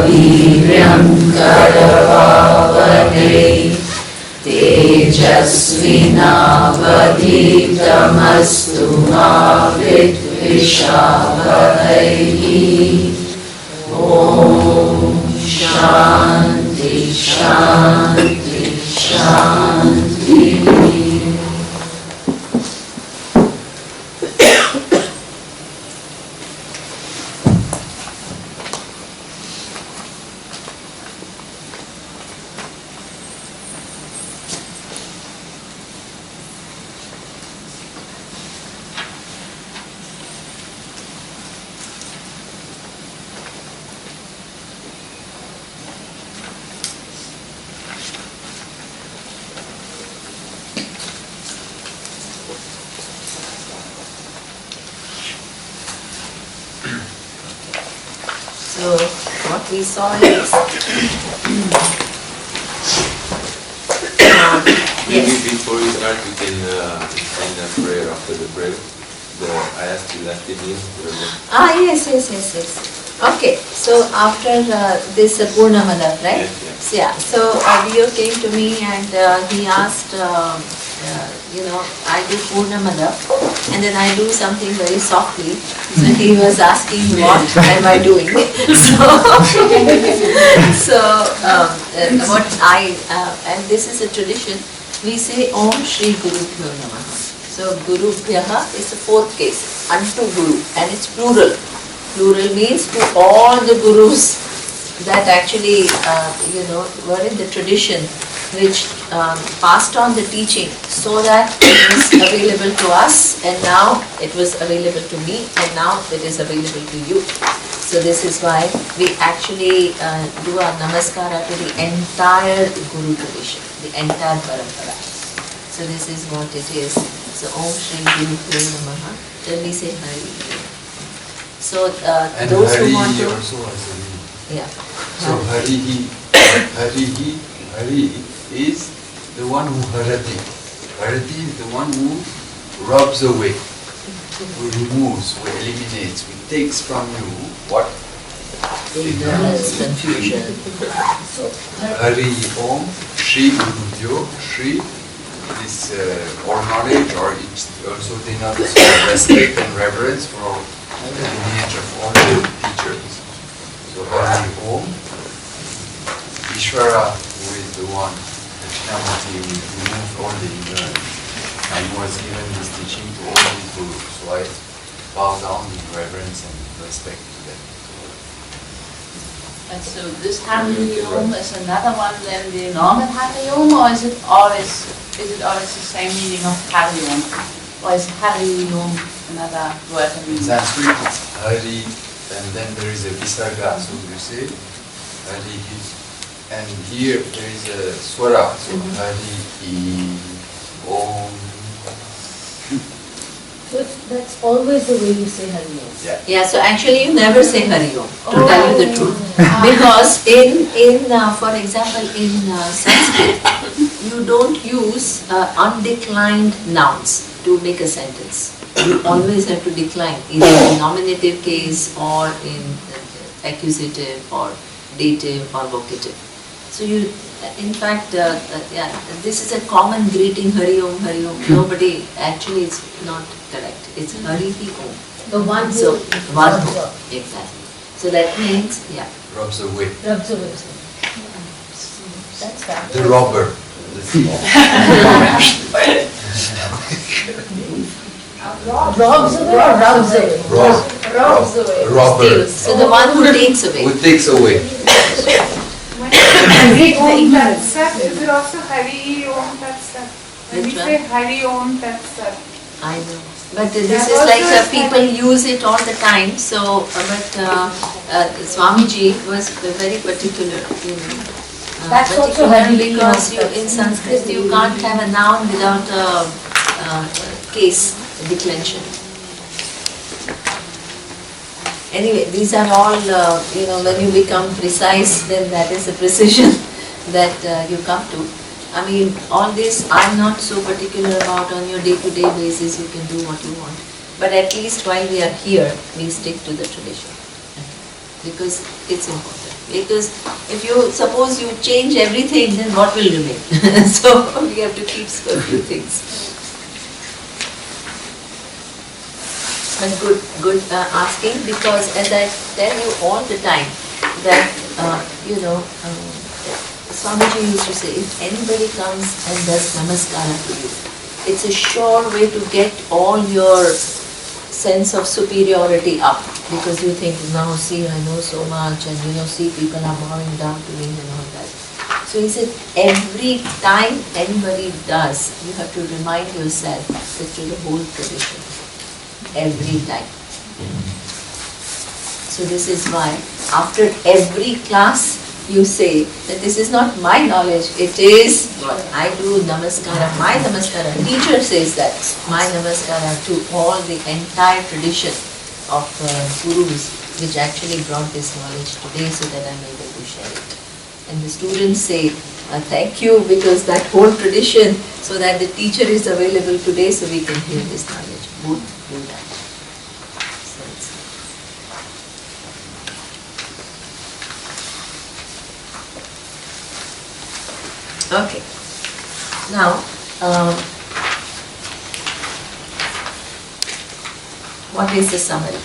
Viryam Karavavane Tejasvinavadhitamastu ma vidvishavahai. Om Shanti Shanti Shanti. So, what we saw is Maybe before we start, we can find a prayer after the prayer. I asked you last evening. Yes. Okay, so after this Purnamada, right? Yes. Yeah, so Dio came to me and he asked, I do Purnamada and then I do something very softly. So he was asking what am I doing? And this is a tradition, we say Om Shri Gurubhyo Namaha. So Gurubhyaha is the fourth case, unto Guru, and it's plural. Plural means to all the Gurus that actually, were in the tradition which passed on the teaching so that it was available to us, and now it was available to me, and now it is available to you. So this is why we actually do our namaskara to the entire Guru tradition, the entire parampara. So this is what it is. So Om Shri Guru Bhyo Namaha. Then we say Hari. So those Hari who want to... also has a meaning. Yeah. So Hari is the one who harati. Harati is the one who rubs away, who removes, who eliminates, who takes from you what? Ignorance, confusion. Hari Om Shri Gurubhyo. Shri is or knowledge, or it also denotes respect and reverence for the lineage of all the teachers. So Hari Om, Ishvara, who is the one, Dakshinamurti, who removed all the ignorance and who has given this teaching to all these gurus. So I bow down in reverence and respect to them. And so this Hari Om is another one than the normal Hari Om, or is it always the same meaning of Hari Om? Or is Hari Om another word? In Sanskrit it's Hari, and then there is a Visarga, so you say Hari, and here there is a Swara, so Hari, Om. So that's always the way you say Hari Om. Yeah, so actually you never say Hari Om, to tell you the truth. Because for example, in Sanskrit, you don't use undeclined nouns to make a sentence. You always have to decline, either in nominative case or in accusative or dative or vocative. So you, in fact, this is a common greeting, Hari Om, Hari Om. Nobody, actually it's not correct. It's Hari Om. The one who So, one rubs who, off. exactly. So that means, Rubs away. Rubs away. That's fabulous. The robber. The thief. Robs away or rubs away? Rubs away. Robber. steals. So the one who takes away. Who takes away. That's Sat. Is it also Hari Om Tat Sat? When we Which one? say Hari Om Tat Sat. I know. But this is like people use it all the time. So, Swamiji was very particular, That's also particular Hari because Om. in Sanskrit you can't have a noun without a case declension. Anyway, these are all, when you become precise, then that is the precision that you come to. I mean, all this I'm not so particular about. On your day-to-day basis, you can do what you want. But at least while we are here, we stick to the tradition. Because it's important. Because if you suppose you change everything, then what will remain? So we have to keep a few things. But good asking, because as I tell you all the time that Swamiji used to say, if anybody comes and does namaskara to you, it's a sure way to get all your sense of superiority up, because you think, now see, I know so much, and see, people are bowing down to me and all that. So he said, every time anybody does, you have to remind yourself that you're the whole tradition. Every time. So this is why after every class you say that this is not my knowledge, it is what I do, namaskara, my namaskara. Teacher says that, my namaskara to all the entire tradition of gurus which actually brought this knowledge today so that I'm able to share it. And the students say, thank you, because that whole tradition, so that the teacher is available today so we can hear this knowledge. Both do that. Okay. Now, what is the summary?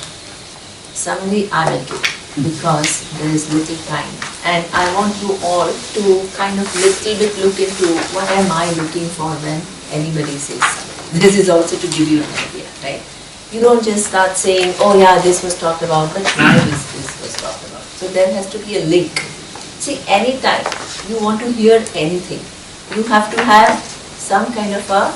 Summary I will do, because there is little time, and I want you all to kind of little bit look into what am I looking for when anybody says summary. This is also to give you an idea, right? You don't just start saying, oh yeah, this was talked about, but why this was talked about? So there has to be a link. See, anytime you want to hear anything, you have to have some kind of a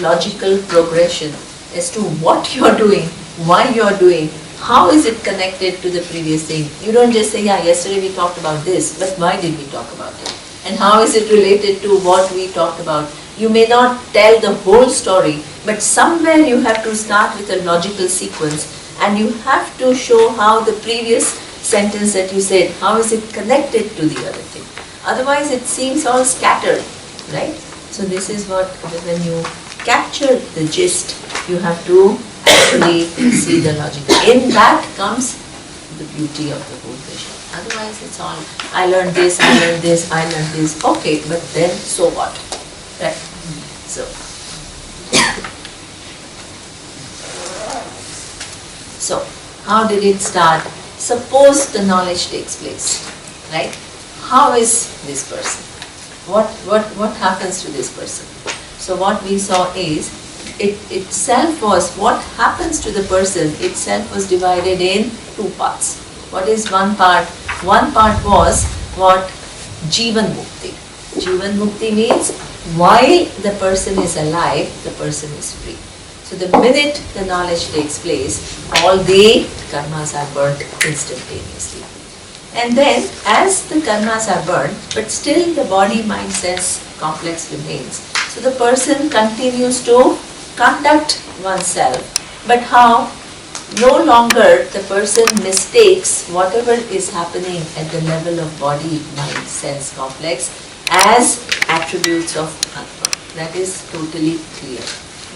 logical progression as to what you're doing, why you're doing, how is it connected to the previous thing. You don't just say, yeah, yesterday we talked about this, but why did we talk about it? And how is it related to what we talked about? You may not tell the whole story, but somewhere you have to start with a logical sequence, and you have to show how the previous sentence that you said, how is it connected to the other thing. Otherwise it seems all scattered, right? So this is what, when you capture the gist, you have to actually see the logic. In that comes the beauty of the whole vision. Otherwise it's all, I learned this, I learned this, I learned this. Okay, but then so what? Right? So how did it start? Suppose the knowledge takes place, right? How is this person? What happens to this person? So what we saw is, it itself was, what happens to the person itself was divided in two parts. What is one part? One part was what? Jivan Mukti. Jivan Mukti means while the person is alive, the person is free. So the minute the knowledge takes place, all the karmas are burnt instantaneously. And then as the karmas are burnt, but still the body, mind, sense complex remains. So the person continues to conduct oneself. But how? No longer the person mistakes whatever is happening at the level of body, mind, sense complex as attributes of Atma. That is totally clear.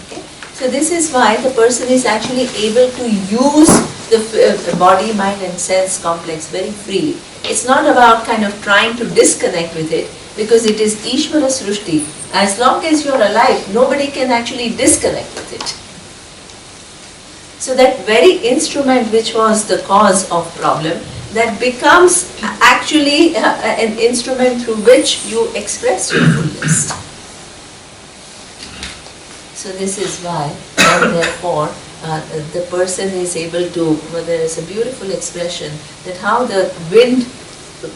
Okay? So this is why the person is actually able to use the body, mind and sense complex very freely. It's not about kind of trying to disconnect with it, because it is Ishvara Srushti. As long as you're alive, nobody can actually disconnect with it. So that very instrument which was the cause of problem, that becomes actually an instrument through which you express your fullness. So this is why, and therefore, the person is able to, there is a beautiful expression that how the wind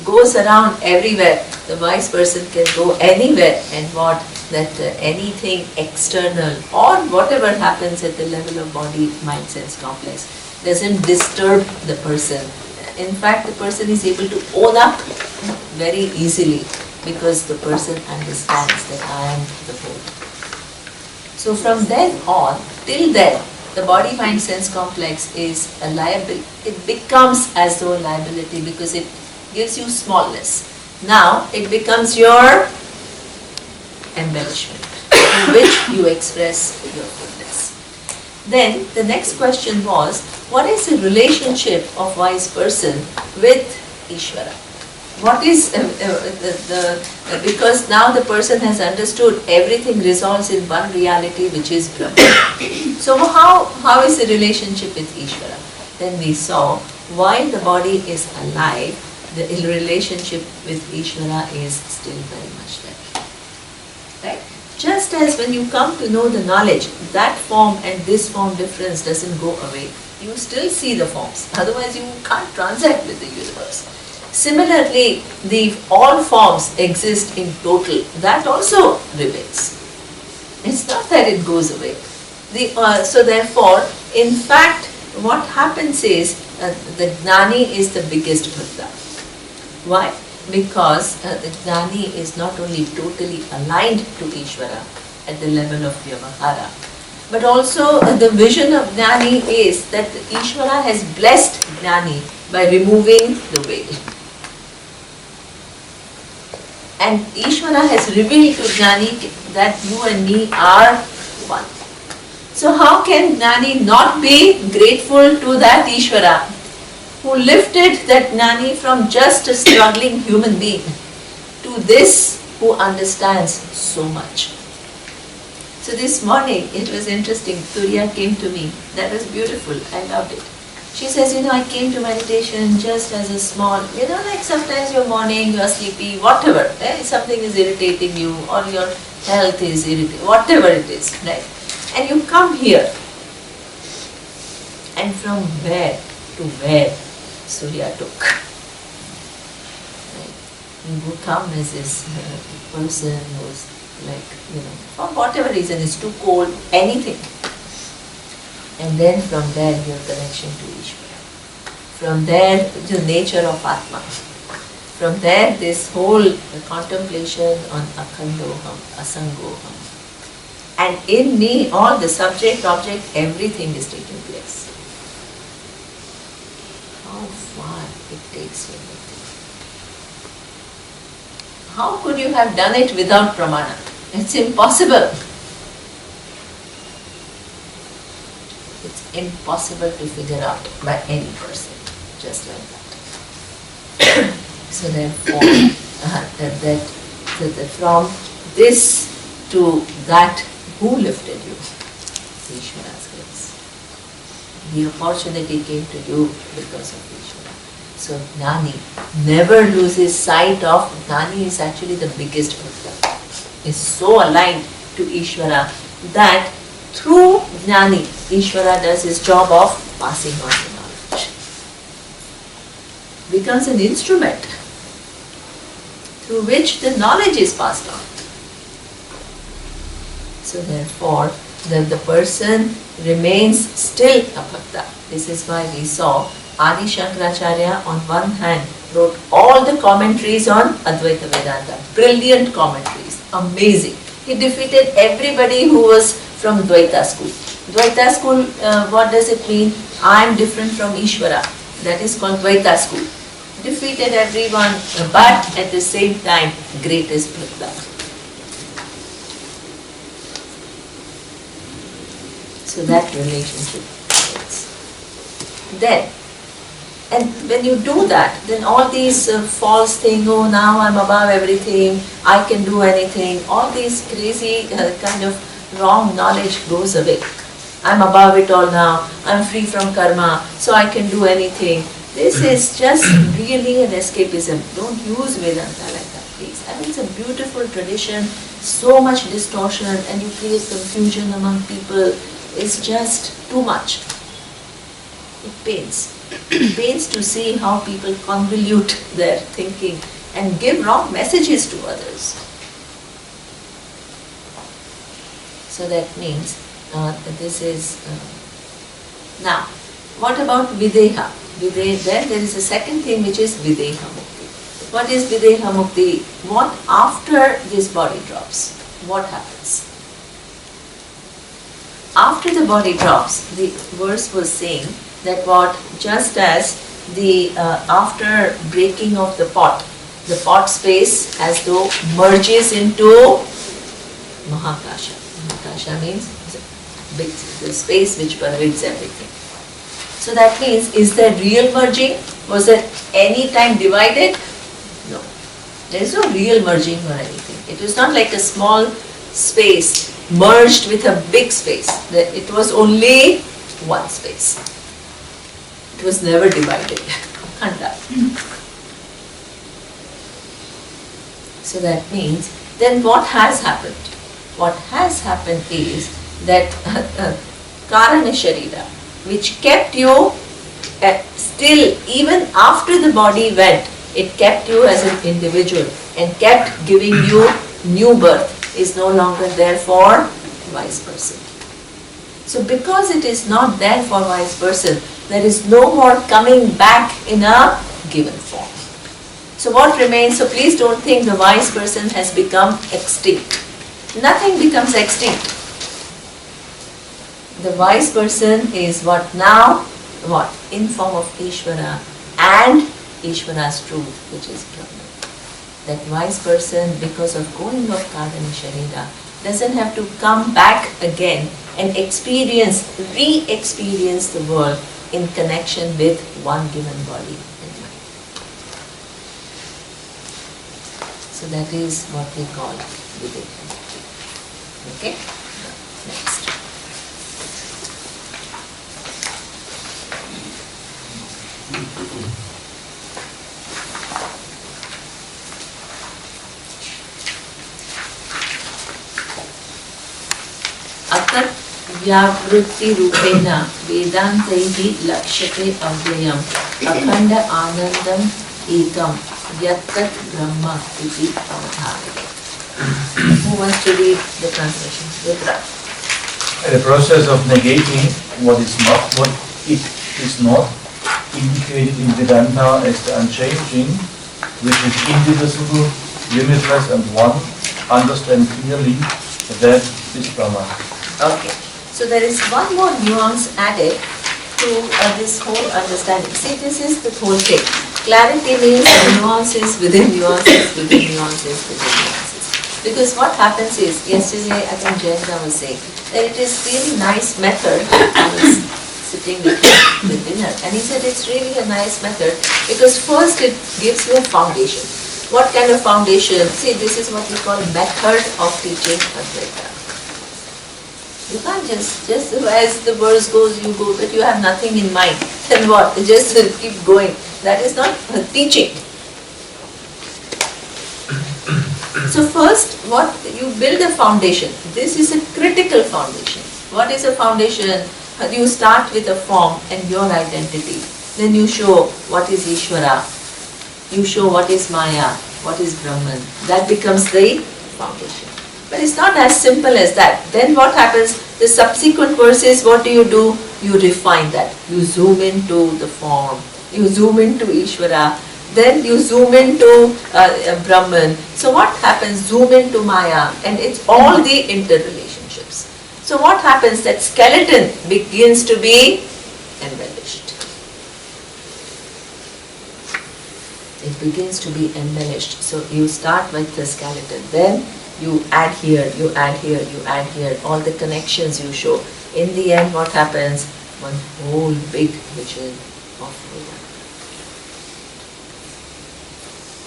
goes around everywhere, the wise person can go anywhere, and what, that anything external or whatever happens at the level of body, mind, sense complex doesn't disturb the person. In fact, the person is able to own up very easily, because the person understands that I am the whole. So from then on, till then, the body, mind, sense complex is a liability. It becomes as though a liability, because it gives you smallness. Now it becomes your embellishment, in which you express your fullness. Then the next question was, what is the relationship of wise person with Ishvara? What is because now the person has understood everything resolves in one reality, which is Brahman. So how is the relationship with Ishvara? Then we saw while the body is alive, the relationship with Ishvara is still very much there. Right? Just as when you come to know the knowledge, that form and this form difference doesn't go away. You still see the forms. Otherwise you can't transact with the universe. Similarly, all forms exist in total. That also remains. It's not that it goes away. So therefore, in fact, what happens is the Gnani is the biggest bhakta. Why? Because the Gnani is not only totally aligned to Ishvara at the level of Vyavahara, but also the vision of Gnani is that Ishvara has blessed Gnani by removing the veil. And Ishvara has revealed to Gnani that you and me are one. So how can Gnani not be grateful to that Ishvara who lifted that Gnani from just a struggling human being to this who understands so much? So this morning it was interesting, Turiya came to me, that was beautiful, I loved it. She says, I came to meditation just as a small, like sometimes you're morning, you're sleepy, whatever, something is irritating you or your health is irritating, whatever it is, right? And you come here, and from where to where Surya took. Right? You come as this person who's for whatever reason it's too cold, anything. And then from there your connection to Ishvara. From there the nature of Atma. From there this whole contemplation on Akhandoham, Asangoham. And in me all the subject, object, everything is taking place. How far it takes you. How could you have done it without pramana? It's impossible. It's impossible to figure out by any person, just like that. So therefore, from this to that, who lifted you? Ishvara's grace. The opportunity came to you because of Ishvara. So Gnani never loses sight of, Gnani is actually the biggest bhakta. Is so aligned to Ishvara that through Gnani, Ishvara does his job of passing on the knowledge. Becomes an instrument through which the knowledge is passed on. So therefore, the person remains still a bhakta. This is why we saw Adi Shankaracharya on one hand wrote all the commentaries on Advaita Vedanta. Brilliant commentaries. Amazing. He defeated everybody who was from Dvaita school. Dvaita school, what does it mean? I am different from Ishvara. That is called Dvaita school. Defeated everyone, but at the same time, greatest bhakta. So that relationship is. Then, and when you do that, then all these false things, oh now I'm above everything, I can do anything, all these crazy kind of wrong knowledge goes away. I'm above it all now, I'm free from karma, so I can do anything. This is just really an escapism. Don't use Vedanta like that, please. I mean, it's a beautiful tradition, so much distortion, and you create confusion among people. It's just too much. It pains. It pains to see how people convolute their thinking and give wrong messages to others. So that means this is... now, what about Videha? Then there is a second thing which is Videha Mukti. What is Videha Mukti? What after this body drops? What happens? After the body drops, the verse was saying that what, just as the after breaking of the pot space as though merges into Mahakasha. Mahakasha means the space which pervades everything. So that means, is there real merging? Was it any time divided? No. There is no real merging or anything. It was not like a small space merged with a big space. It was only one space. It was never divided. Khanda. So that means, then what has happened? What has happened is that Karana Sharira, which kept you still, even after the body went, it kept you as an individual and kept giving you new birth, is no longer there for wise person. So because it is not there for wise person, there is no more coming back in a given form. So what remains? So please don't think the wise person has become extinct. Nothing becomes extinct. The wise person is what now? What? In form of Ishvara and Ishvara's truth, which is Brahman. That wise person, because of going of Karana Sharira, doesn't have to come back again and re-experience the world in connection with one given body and mind. So that is what we call Viveka. Okay? Next. Atat vyavrutti rupena vedantaihi lakshate avyayam akhanda anandam ekam yattat brahma iti avadharate. Who wants to read the translation? Rudra. The process of negating what is not, what it is not, indicated in Vedanta as the unchanging, which is indivisible, limitless and one, understand clearly that is Brahma. Okay. So there is one more nuance added to this whole understanding. See, this is the whole thing. Clarity means nuances within nuances, within nuances, within nuances. Because what happens is, yesterday I think Jayanta was saying, that it is really nice method. I was sitting with dinner and he said it's really a nice method because first it gives you a foundation. What kind of foundation? See, this is what we call method of teaching Advaita. You can't just as the verse goes, you go, but you have nothing in mind. Then what? Just keep going. That is not teaching. So first, what you build a foundation. This is a critical foundation. What is a foundation? You start with a form and your identity. Then you show what is Ishvara. You show what is Maya, what is Brahman. That becomes the foundation. But it's not as simple as that. Then what happens? The subsequent verses, what do? You refine that. You zoom into the form. You zoom into Ishvara. Then you zoom into Brahman. So what happens? Zoom into Maya. And it's all the interrelationships. So what happens? That skeleton begins to be embellished. It begins to be embellished. So you start with the skeleton. Then you add here, you add here, you add here, all the connections you show. In the end, what happens? One whole big vision of Buddha.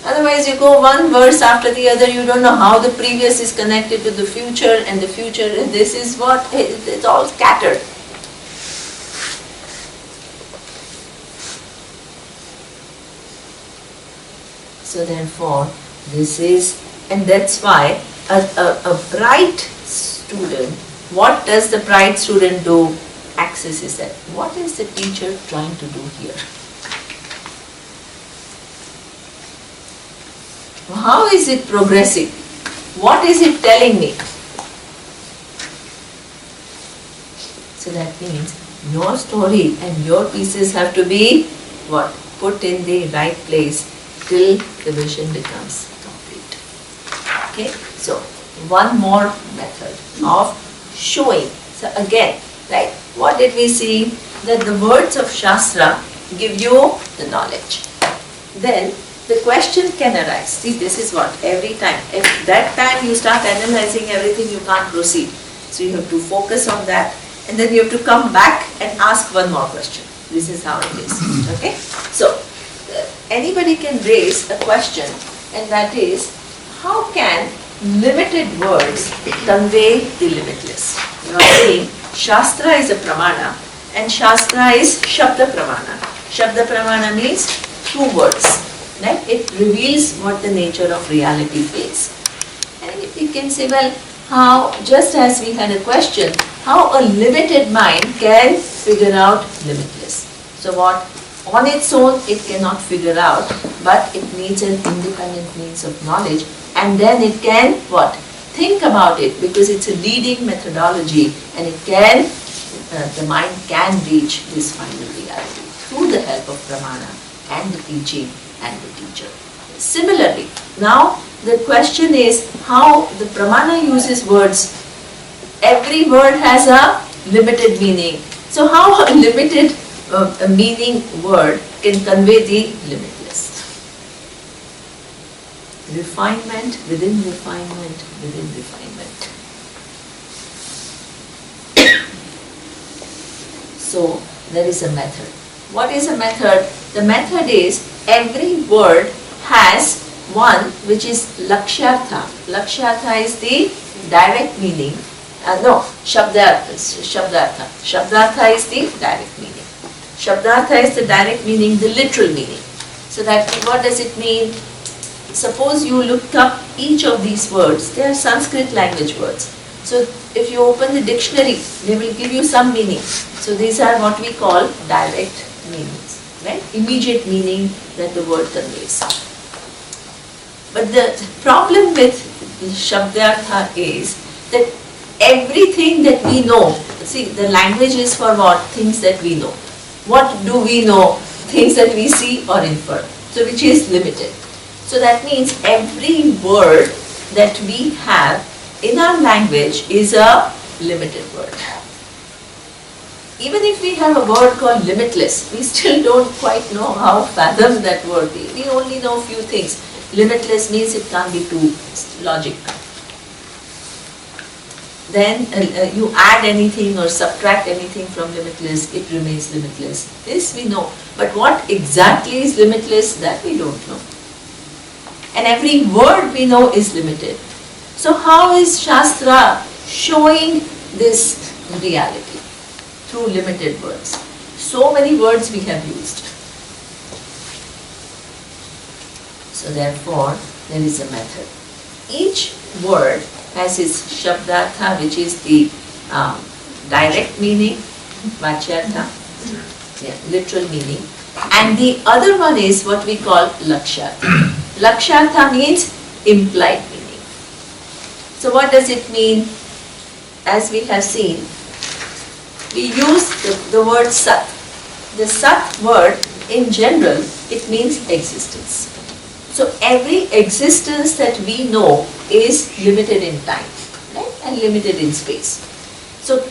Otherwise, you go one verse after the other, you don't know how the previous is connected to the future, and the future, and this is what, it's all scattered. So therefore, this is, and that's why a bright student, what does the bright student do? Accesses that. What is the teacher trying to do here? How is it progressing? What is it telling me? So that means your story and your pieces have to be what? Put in the right place till the vision becomes complete. Okay? So, one more method of showing. So again, right, what did we see? That the words of Shastra give you the knowledge. Then the question can arise. See, this is what, every time. If that time you start analyzing everything, you can't proceed. So you have to focus on that, and then you have to come back and ask one more question. This is how it is. Okay? So, anybody can raise a question and that is, how can limited words convey the limitless? You are saying Shastra is a pramana and Shastra is Shabda pramana. Shabda pramana means through words. Right? It reveals what the nature of reality is. And if we can say, well, how, just as we had a question, how a limited mind can figure out limitless. So what, on its own it cannot figure out, but it needs an independent means of knowledge, and then it can, what? Think about it, because it's a leading methodology, and it can, the mind can reach this final reality through the help of pramana and the teaching and the teacher. Similarly, now the question is how the pramana uses words. Every word has a limited meaning. So how a limited a meaning word can convey the limitless? Refinement within refinement within refinement. So there is a method. What is a method? The method is every word has one which is lakshyartha. Lakshyartha is the direct meaning. Shabdartha. Shabdartha is the direct meaning. Shabdartha is the direct meaning, the literal meaning. So that, what does it mean? Suppose you look up each of these words. They are Sanskrit language words. So if you open the dictionary, they will give you some meaning. So these are what we call direct meanings, right? Immediate meaning that the word conveys. But the problem with Shabdartha is that everything that we know, see, the language is for what? Things that we know. What do we know? Things that we see or infer. So which is limited. So that means every word that we have in our language is a limited word. Even if we have a word called limitless, we still don't quite know how to fathom that word. We only know a few things. Limitless means it can't be too logic. Then you add anything or subtract anything from limitless, it remains limitless. This we know. But what exactly is limitless, that we don't know. And every word we know is limited. So how is Shastra showing this reality? Through limited words. So many words we have used. So therefore, there is a method. Each word has its Shabdartha, which is the direct meaning, Vachyartha, literal meaning. And the other one is what we call Lakshyartha. Lakshyartha means implied meaning. So what does it mean? As we have seen, we use the word Sat. The Sat word in general, it means existence. So every existence that we know is limited in time, right? And limited in space. So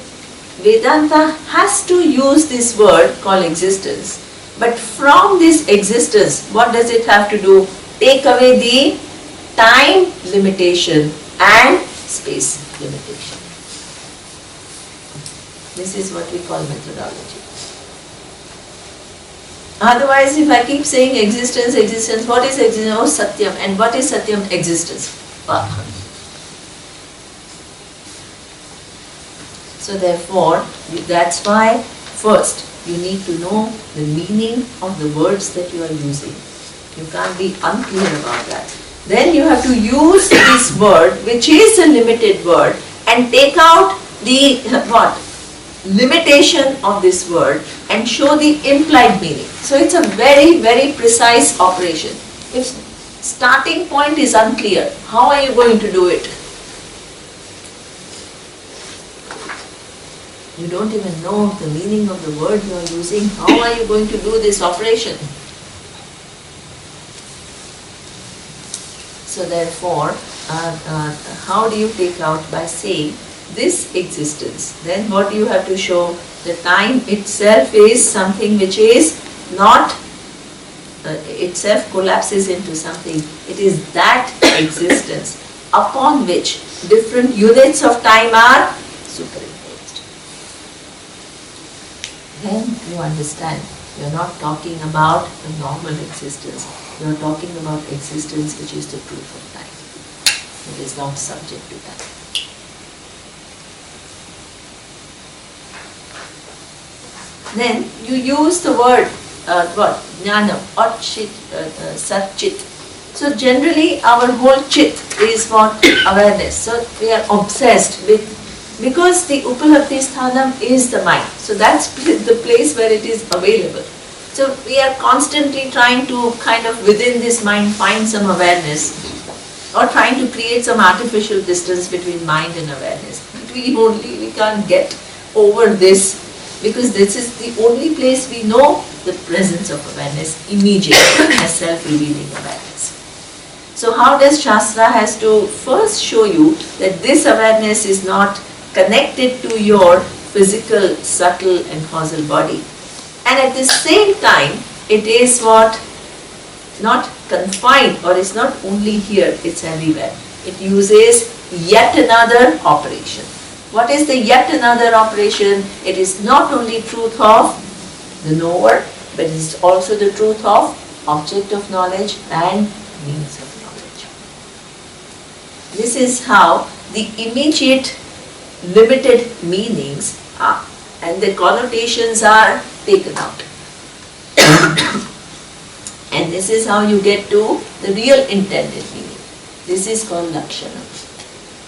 Vedanta has to use this word called existence. But from this existence, what does it have to do? Take away the time limitation and space limitation. This is what we call methodology. Otherwise, if I keep saying existence, existence, what is existence? Oh, Satyam. And what is Satyam? Existence. So therefore, that's why first you need to know the meaning of the words that you are using. You can't be unclear about that. Then you have to use this word, which is a limited word, and take out the what? Limitation of this word and show the implied meaning. So it's a very, very precise operation. If starting point is unclear, how are you going to do it? You don't even know the meaning of the word you are using. How are you going to do this operation? So therefore, how do you take out? By saying this existence. Then what do you have to show? The time itself is something which is not, itself collapses into something. It is that existence upon which different units of time are superimposed. Then you understand You're not talking about a normal existence. You're talking about existence which is the truth of life. It is not subject to that. Then you use the word jnana or chit, sat-chit. So generally our whole chit is what? Awareness. So we are obsessed with, because the Upalabdhi Sthanam is the mind. So that's the place where it is available. So we are constantly trying to kind of within this mind find some awareness, or trying to create some artificial distance between mind and awareness. But we can't get over this, because this is the only place we know the presence of awareness immediately as self-revealing awareness. So how does Shastra has to first show you that this awareness is not connected to your physical, subtle and causal body. And at the same time, it is what? Not confined, or it's not only here, it's everywhere. It uses yet another operation. What is the yet another operation? It is not only truth of the knower, but it is also the truth of object of knowledge and means of knowledge. This is how the immediate limited meanings are, and the connotations are taken out. And this is how you get to the real intended meaning. This is called lakshana.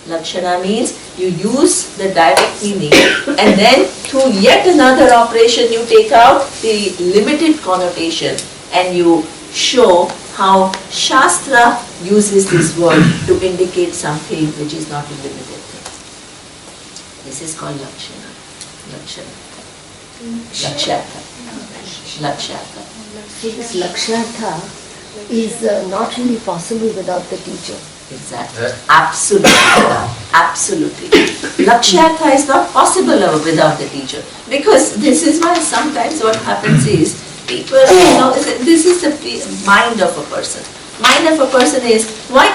Lakshana means you use the direct meaning, and then through yet another operation you take out the limited connotation and you show how Shastra uses this word to indicate something which is not a limited thing. This is called lakshana. Lakshana. Lakshatha. Lakshatha. Because Lakshatha is not really possible without the teacher. Exactly. Absolutely. Absolutely. Lakshatha is not possible without the teacher. Because this is why sometimes what happens is, people, this is the mind of a person. Mind of a person is, why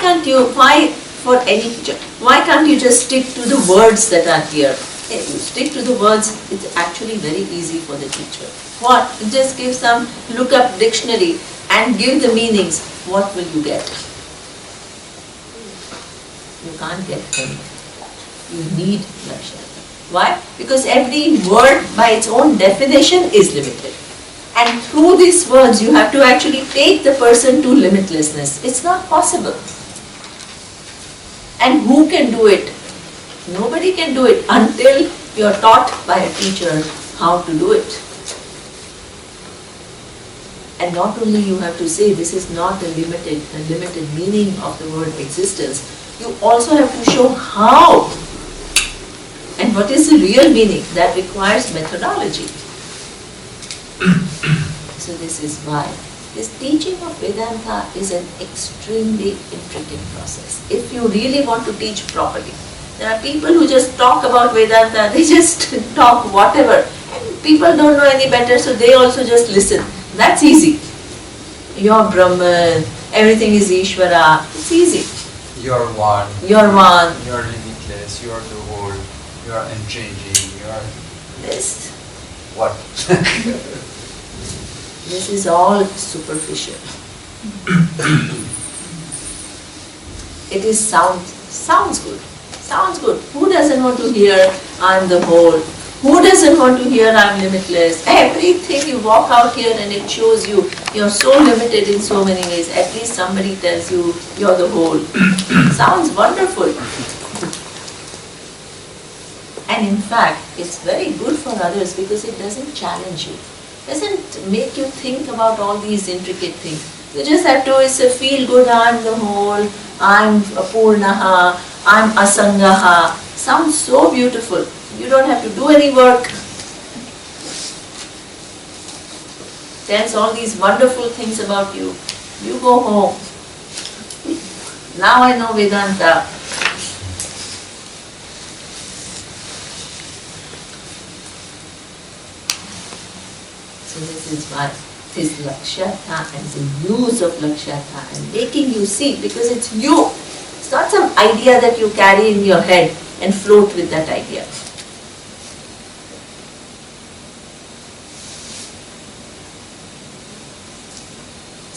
for any teacher, why can't you just stick to the words that are here? If you stick to the words, it's actually very easy for the teacher. What? Just give some, look up dictionary and give the meanings. What will you get? You can't get anything. You need Lakshatha. Why? Because every word by its own definition is limited. And through these words you have to actually take the person to limitlessness. It's not possible. And who can do it? Nobody can do it until you are taught by a teacher how to do it. And not only you have to say this is not the limited meaning of the word existence, you also have to show how and what is the real meaning. That requires methodology. So this is why this teaching of Vedanta is an extremely intricate process. If you really want to teach properly, there are people who just talk about Vedanta, they just talk whatever, and people don't know any better, so they also just listen. That's easy. You're Brahman, everything is Ishvara, it's easy. You're one. You're one. You're limitless. You're the whole. You're unchanging. You're This, what? this is all superficial. It is sounds good. Sounds good. Who doesn't want to hear I'm the whole? Who doesn't want to hear I'm limitless? Everything you walk out here and it shows you you're so limited in so many ways. At least somebody tells you you're the whole. Sounds wonderful. And in fact, it's very good for others because it doesn't challenge you. Doesn't make you think about all these intricate things. You just have to, it's a feel good, I'm the whole, I'm Apurnaha, I'm Asangaha. Sounds so beautiful. You don't have to do any work. Tells all these wonderful things about you. You go home. Now I know Vedanta. So this is why this Lakshatha and the use of Lakshatha and making you see, because it's you. It's not some idea that you carry in your head and float with that idea.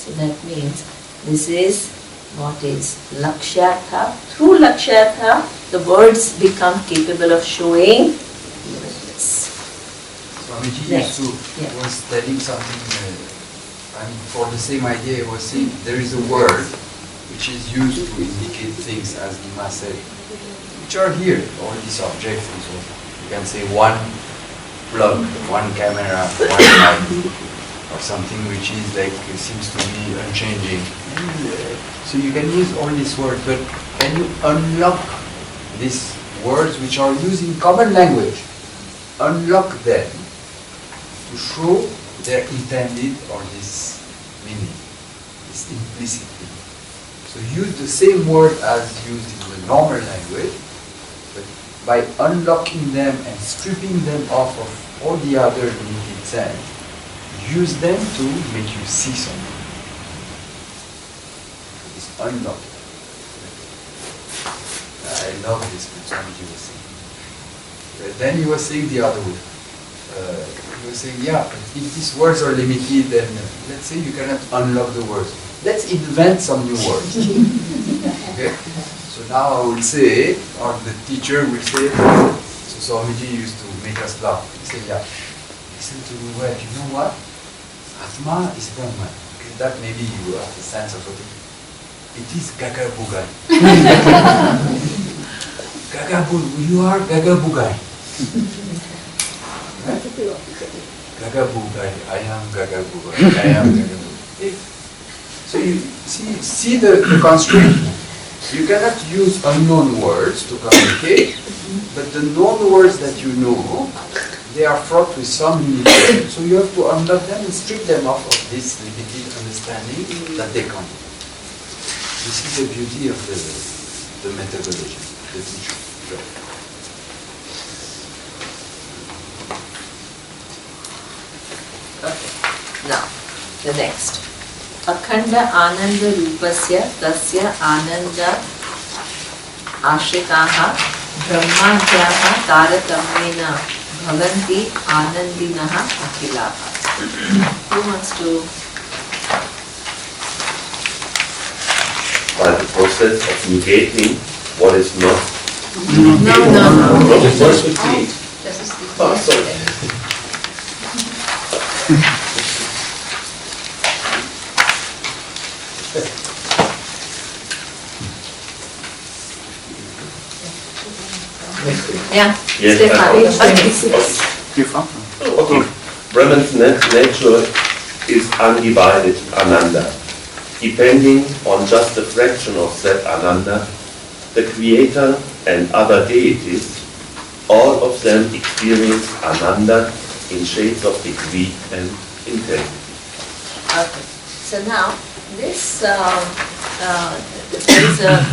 So that means this is what is Lakshyartha. Through Lakshyartha, the words become capable of showing limitless. Swamiji Next. was telling something, for the same idea, he was saying there is a word which is used to indicate things, as Neema said, which are here, all these objects, and so you can say one plug, one camera, one light, or something which is like, seems to be unchanging. So you can use all these words, but can you unlock these words which are used in common language, unlock them to show their intended or this meaning, this implicit meaning. So use the same word as used in the normal language, but by unlocking them and stripping them off of all the other limited sense, use them to make you see something. It's unlocking. I love this what Swamiji was saying. Then he was saying the other way. He was saying, yeah, but if these words are limited, then let's say you cannot unlock the words. Let's invent some new words. Okay? So now I will say, or the teacher will say, so Swamiji used to make us laugh. He said, yeah, listen to the word, you know what? Atma is Brahman. Okay, that maybe you have the sense of it. It is Gagabugai. You are Gagabugai. Gagabugai, I am Gagabugai, I am Gagabugai. So you see the constraint. You cannot use unknown words to communicate, but the known words that you know, they are fraught with some limitation. So you have to unlock them and strip them off of this limited understanding that they come with. This is the beauty of the methodology, the teaching. Okay. Now, the next. Akhanda Ananda Rupasya Tasya Ananda Ashritaha Brahmadhyaha Taratamena Bhavanti Anandinaha Akhilaha. Who wants to? By the process of negating what is not. No. What is not to be. Das ist die Oh, sorry. Yeah, Yes, Stefan. Okay. Brahman's nature is undivided ananda. Depending on just a fraction of that ananda, the creator and other deities, all of them experience ananda in shades of degree and intensity. Okay. So now this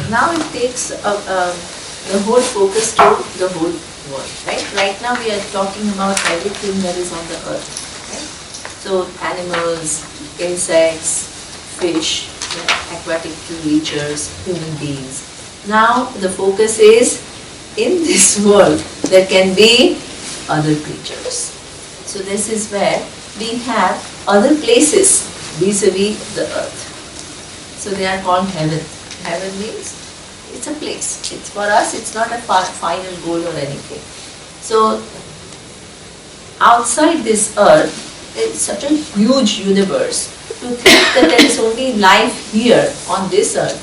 now it takes the whole focus to the whole world, right? Right now we are talking about everything that is on the earth, right? So animals, insects, fish, aquatic creatures, human beings. Now the focus is in this world there can be other creatures. So this is where we have other places vis-a-vis the earth. So they are called heaven. Heaven means it's a place. It's for us, it's not a final goal or anything. So outside this earth, it's such a huge universe. To think that there is only life here on this earth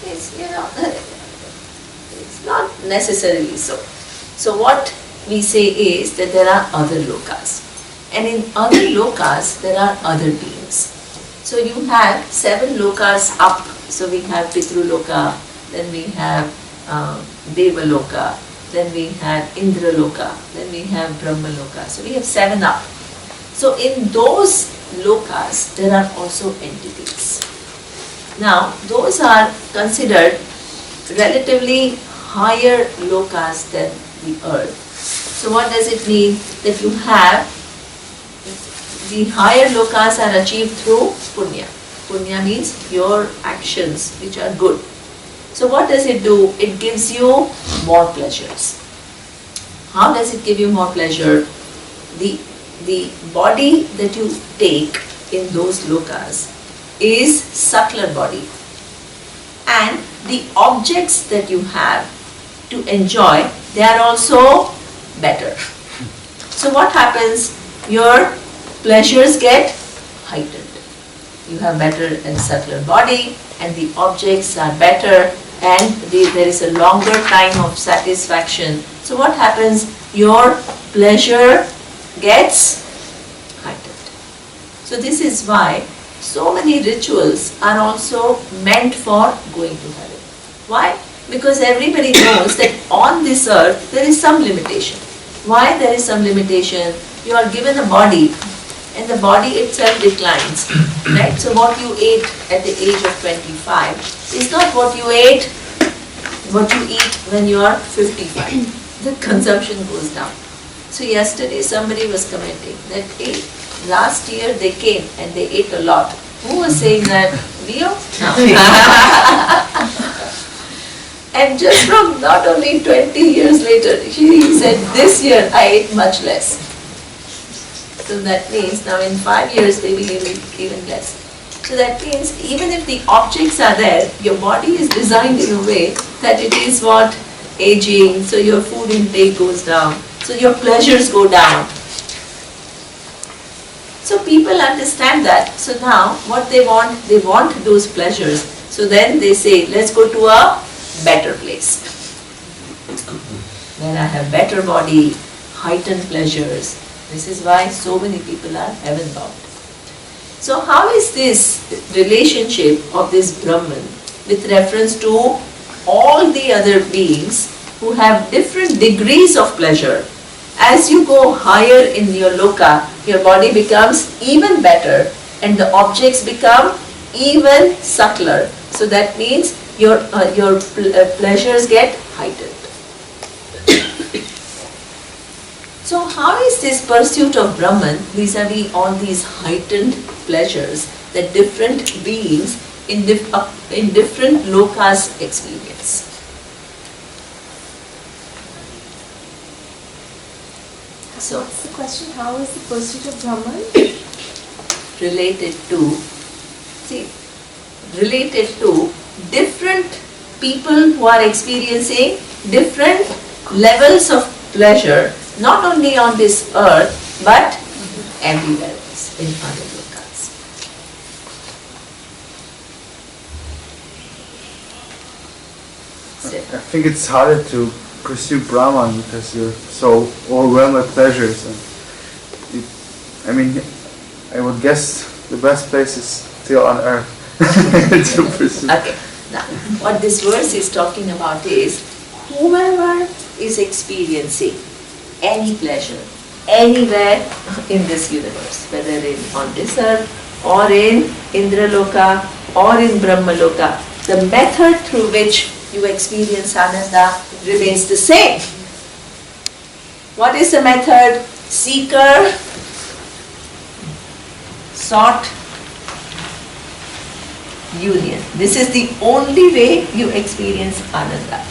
is, it's not necessarily so. So what we say is that there are other lokas. And in other lokas, there are other beings. So you have 7 lokas up. So we have Pitru Loka, then we have Deva Loka, then we have Indra Loka, then we have Brahma Loka. So we have 7 up. So in those lokas, there are also entities. Now, those are considered relatively higher lokas than the earth. So what does it mean? That you have the higher lokas are achieved through punya. Punya means your actions which are good. So what does it do? It gives you more pleasures. How does it give you more pleasure? The body that you take in those lokas is subtler body. And the objects that you have to enjoy, they are also better. So what happens? Your pleasures get heightened. You have better and subtler body, and the objects are better, and there is a longer time of satisfaction. So what happens? Your pleasure gets heightened. So this is why so many rituals are also meant for going to heaven. Why? Because everybody knows that on this earth there is some limitation. Why there is some limitation? You are given a body, and the body itself declines. Right? So what you ate at the age of 25 is not what you eat when you are 55. The consumption goes down. So yesterday somebody was commenting that, hey, last year they came and they ate a lot. Who was saying that? Leo? No. And just from not only 20 years later, he said, this year I ate much less. So that means now in 5 years maybe you will eat even less. So that means even if the objects are there, your body is designed in a way that it is what? Aging, so your food intake goes down, so your pleasures go down. So people understand that. So now what they want those pleasures. So then they say, let's go to a better place. Then I have better body, heightened pleasures. This is why so many people are heaven bound. So how is this relationship of this Brahman with reference to all the other beings who have different degrees of pleasure? As you go higher in your loka, your body becomes even better and the objects become even subtler. So that means your pleasures get heightened. So how is this pursuit of Brahman vis-a-vis all these heightened pleasures that different beings in different lokas experience? So what's the question? How is the pursuit of Brahman related to different people who are experiencing different levels of pleasure, not only on this earth but everywhere else in other lokas. I think it's harder to pursue Brahman because you're so overwhelmed with pleasures. And I would guess the best place is still on earth to pursue. Okay. Now, what this verse is talking about is whoever is experiencing any pleasure anywhere in this universe, whether on this earth or in Indraloka or in Brahmaloka, the method through which you experience Ananda remains the same. What is the method? Seeker, sought, union. This is the only way you experience Ananda.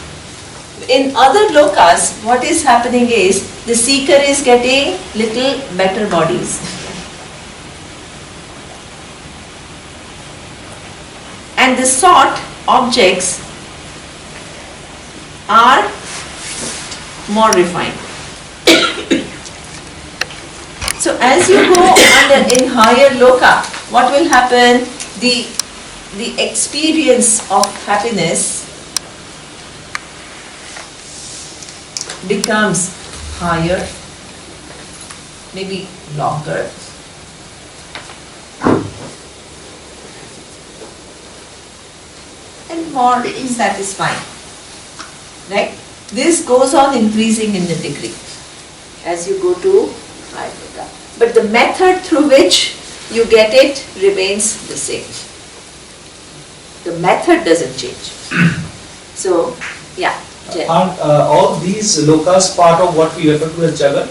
In other lokas, what is happening is the seeker is getting little better bodies. And the sought objects are more refined. So as you go in higher loka, what will happen? The experience of happiness becomes higher, maybe longer, and more satisfying. Right? This goes on increasing in the degree as you go to higher loka. But the method through which you get it remains the same. The method doesn't change. So, yeah. Aren't all these lokas part of what we refer to as Jagat?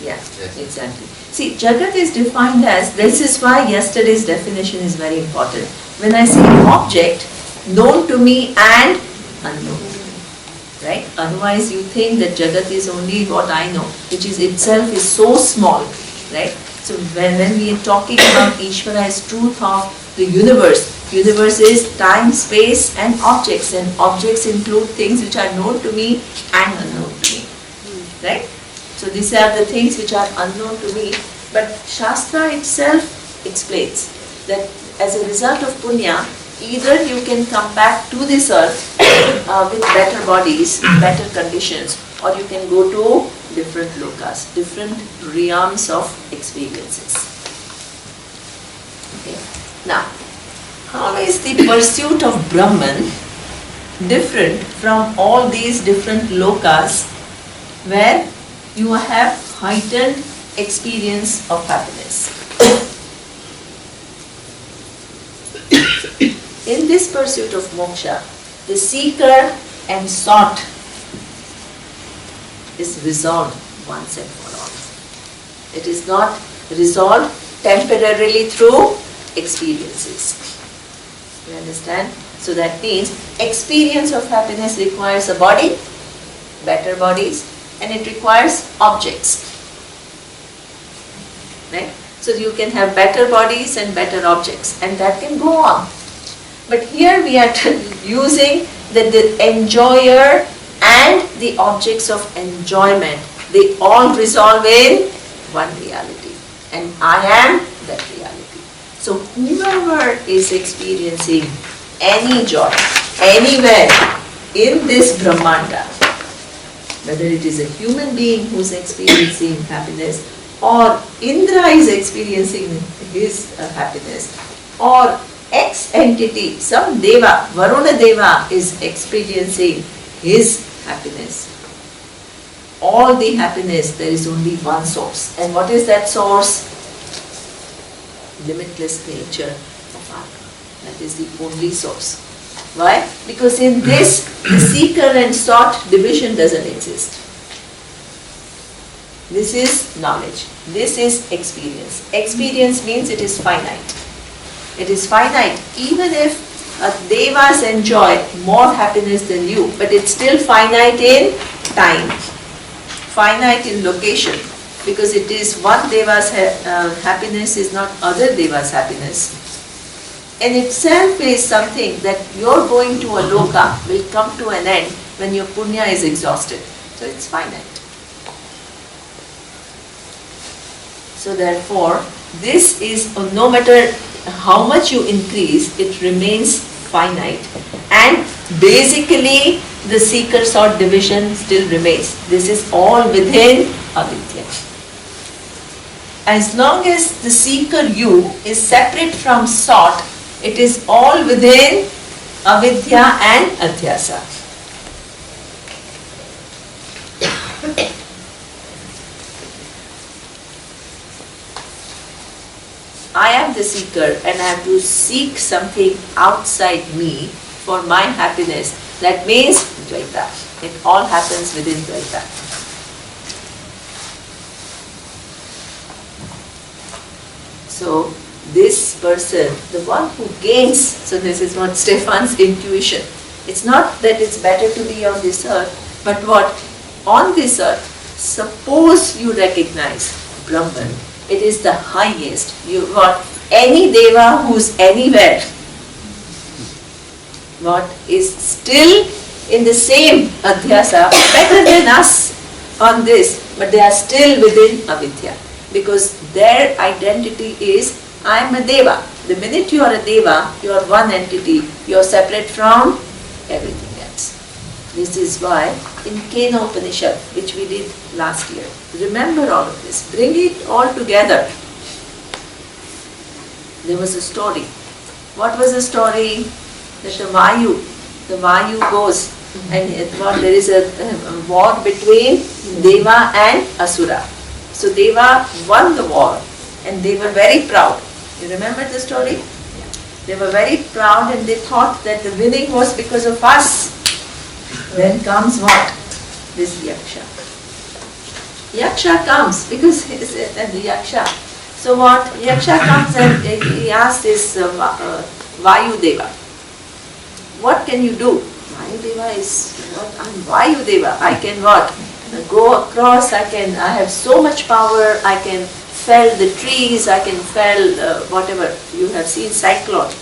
Yeah, exactly. See, Jagat is defined as, this is why yesterday's definition is very important. When I say object, known to me and unknown. Right? Otherwise you think that Jagat is only what I know, which is itself is so small. Right? So when we are talking about Ishvara as truth of the universe is time, space and objects include things which are known to me and unknown to me. Right? So these are the things which are unknown to me, but Shastra itself explains that as a result of punya, either you can come back to this earth with better bodies, better conditions, or you can go to different lokas, different realms of experiences. Okay. Now, how is the pursuit of Brahman different from all these different lokas where you have heightened experience of happiness? In this pursuit of moksha, the seeker and sought is resolved once and for all. It is not resolved temporarily through experiences. You understand? So that means experience of happiness requires a body, better bodies, and it requires objects. Right? So you can have better bodies and better objects, and that can go on. But here we are using that the enjoyer and the objects of enjoyment, they all resolve in one reality. And I am that reality. So whoever is experiencing any joy, anywhere in this Brahmanda, whether it is a human being who is experiencing happiness, or Indra is experiencing his happiness, or X entity, some Deva, Varuna Deva is experiencing his happiness. All the happiness, there is only one source. And what is that source? Limitless nature of Atma. That is the only source. Why? Because in this, the seeker and sought division doesn't exist. This is knowledge. This is experience. Experience means it is finite. It is finite. Even if devas enjoy more happiness than you, but it's still finite in time, finite in location, because it is one deva's happiness is not other deva's happiness. In itself is something that you're going to a loka will come to an end when your punya is exhausted. So it's finite. So therefore, this is, no matter how much you increase, it remains finite. And basically, the seeker-sought division still remains. This is all within avidya. As long as the seeker you is separate from sought, it is all within avidya and adhyasa. I am the seeker and I have to seek something outside me for my happiness. That means Dvaita. It all happens within Dvaita. So this person, the one who gains, so this is what Stefan's intuition. It's not that it's better to be on this earth, but what? On this earth, suppose you recognize Brahman. It is the highest. You got any deva who's anywhere, what is still in the same adhyasa, better than us on this, but they are still within avidya, because their identity is I am a deva. The minute you are a deva, you are one entity. You are separate from everything else. This is why in Kena Upanishad, which we did last year, remember all of this, bring it all together. There was a story. What was the story? That the Vayu goes and there is a war between Deva and Asura. So Deva won the war and they were very proud. You remember the story? They were very proud and they thought that the winning was because of us. Then comes what? This Yaksha. Yaksha comes because he's the Yaksha. So what? Yaksha comes and he asks this Vayu Deva, what can you do? Vayu Deva is what? I'm Vayu Deva. I can what? Go across, I have so much power, I can fell the trees, I can fell whatever. You have seen cyclone.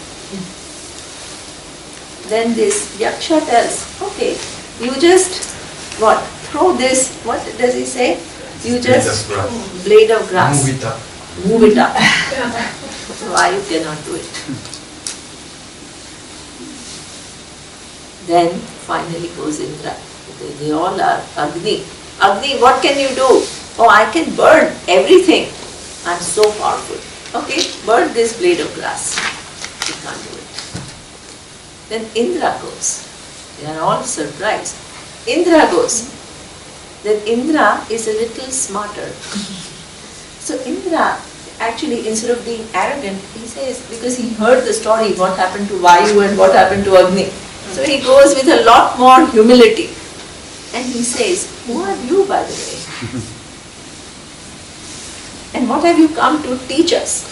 Then this Yaksha tells, okay, you just what? Throw this, what does he say? You just blade of grass. Move it up. Move it up. Why you cannot do it? Then finally goes Indra. They all are Agni. Agni, what can you do? Oh, I can burn everything. I'm so powerful. Okay, burn this blade of grass. You can't do it. Then Indra goes. They are all surprised. Indra goes. Then Indra is a little smarter. So Indra, actually, instead of being arrogant, he says, because he heard the story, what happened to Vayu and what happened to Agni. So he goes with a lot more humility. And he says, who are you, by the way? And what have you come to teach us?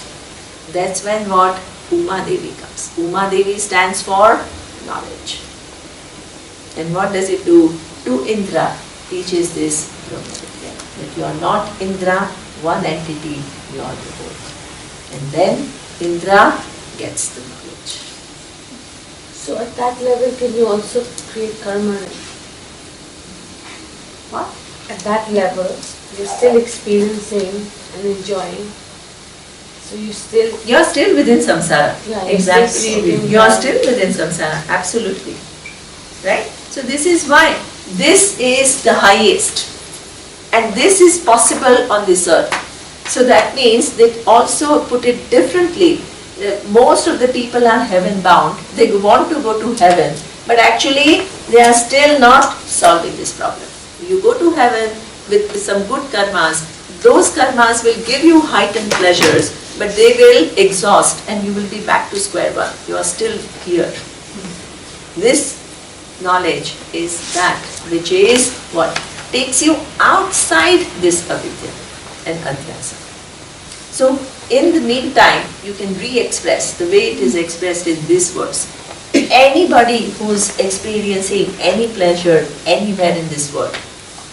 That's when what Uma Devi comes. Uma Devi stands for knowledge. And what does it do? To Indra teaches this Brahma Vidya, that you are not Indra, one entity, you are the whole. And then Indra gets the knowledge. So at that level, can you also create karma? What? At that level, you're still experiencing and enjoying. So you're still within samsara. Yeah, exactly. You're still within samsara. Absolutely. Right? So this is why this is the highest. And this is possible on this earth. So that means that also put it differently. Most of the people are heaven bound. They want to go to heaven. But actually they are still not solving this problem. You go to heaven with some good karmas. Those karmas will give you heightened pleasures, but they will exhaust and you will be back to square one. You are still here. This knowledge is that which is what? Takes you outside this avidya and adhyasa. So in the meantime, you can re-express the way it is expressed in this verse. Anybody who's experiencing any pleasure anywhere in this world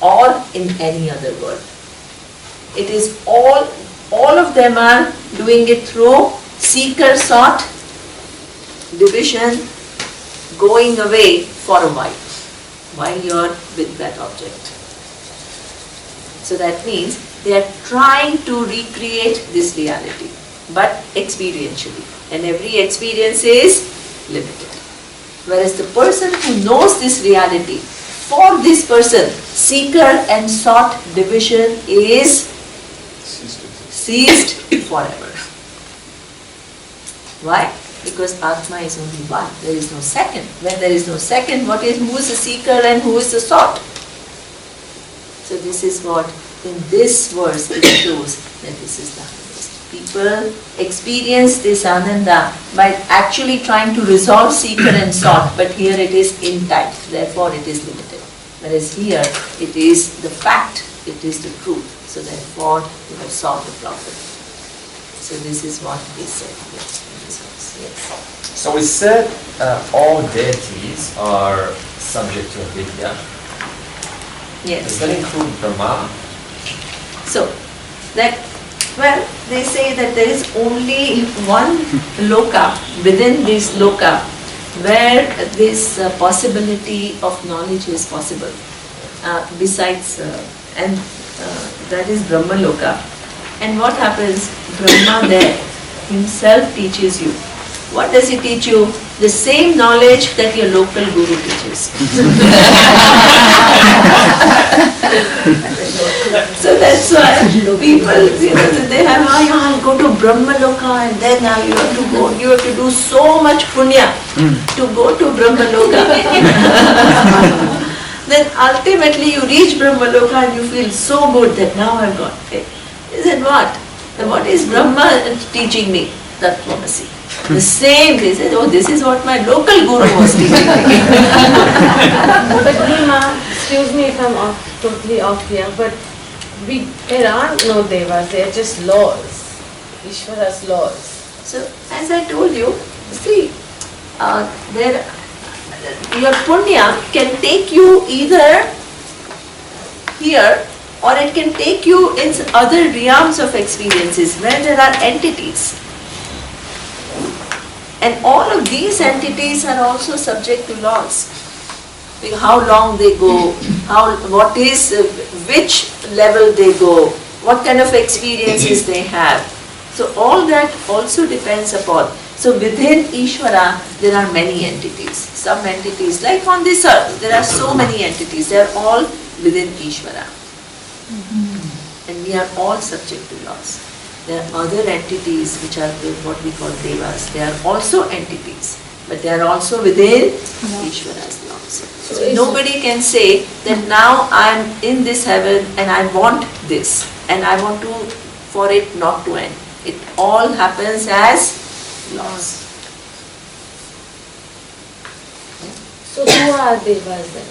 or in any other world, it is all of them are doing it through seeker-sought division, going away for a while you are with that object. So that means they are trying to recreate this reality, but experientially. And every experience is limited. Whereas the person who knows this reality, for this person, seeker and sought division is ceased forever. Why? Because Atma is only one. There is no second. When there is no second, who is the seeker and who is the sought? So this is what in this verse it shows that this is the highest. People experience this ananda by actually trying to resolve seeker and sought, but here it is in time, therefore it is limited. Whereas here it is the fact, it is the truth. So therefore you have solved the problem. So this is what he said here in this verse. Yes. So we said all deities are subject to avidya. Yes. Does that include Brahma? So that, well, they say that there is only one loka within this loka where this possibility of knowledge is possible. Besides, that is Brahma Loka. And what happens? Brahma there himself teaches you. What does he teach you? The same knowledge that your local guru teaches. So that's why people, they have, I'll go to Brahma Loka and then you have to go, you have to do so much punya to go to Brahma Loka. Then ultimately you reach Brahma Loka and you feel so good that now I've got it. He said, what? What is Brahma teaching me? Tattvamasi. The same, they said, oh, this is what my local guru was teaching me. But Neema, excuse me if I'm totally off here, but there are no devas, they are just laws. Ishvara's laws. So, as I told you, see, your punya can take you either here or it can take you in other realms of experiences where there are entities. And all of these entities are also subject to laws. Like how long they go, which level they go, what kind of experiences they have. So all that also depends upon. So within Ishvara, there are many entities. Some entities, like on this earth, there are so many entities. They are all within Ishvara. And we are all subject to laws. There are other entities which are what we call devas. They are also entities, but they are also within Ishvara's laws. So nobody can say that now I am in this heaven and I want this and I want for it not to end. It all happens as laws. So who are devas then?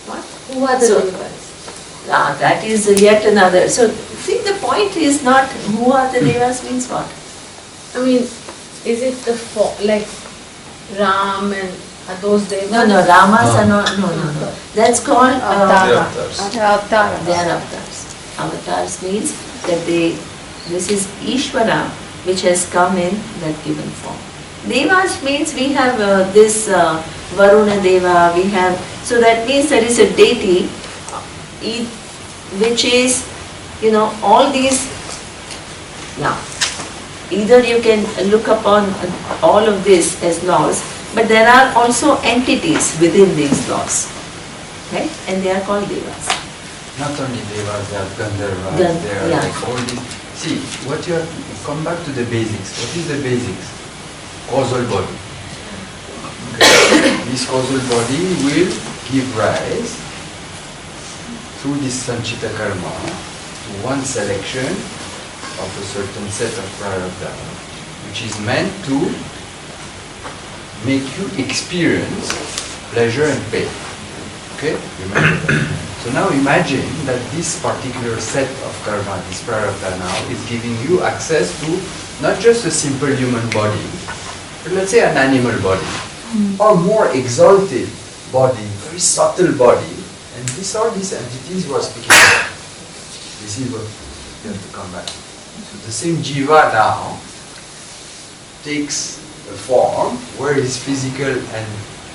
What? Who are the devas? That is yet another. So see, the point is not who are the devas means what? I mean, is it like Ram and are those devas? No, Ramas are not. No. That's called Avatars. They are avatars. Avatars means that this is Ishvara which has come in that given form. Devas means we have this Varuna Deva, we have, so that means there is a deity which is, all these, now, either you can look upon all of this as laws, but there are also entities within these laws, right? And they are called devas. Not only devas, they are gandharvas, they are like all these. See, what you have, come back to the basics. What is the basics? Causal body. Okay. This causal body will give rise through this sanchita karma to one selection of a certain set of prarabdha, which is meant to make you experience pleasure and pain. Okay? Remember that. So now imagine that this particular set of karma, this prarabdha now, is giving you access to not just a simple human body, but let's say an animal body, or more exalted body, very subtle body, and these are these entities you are speaking about. This is what you have to come back. So the same jiva now takes a form where his physical and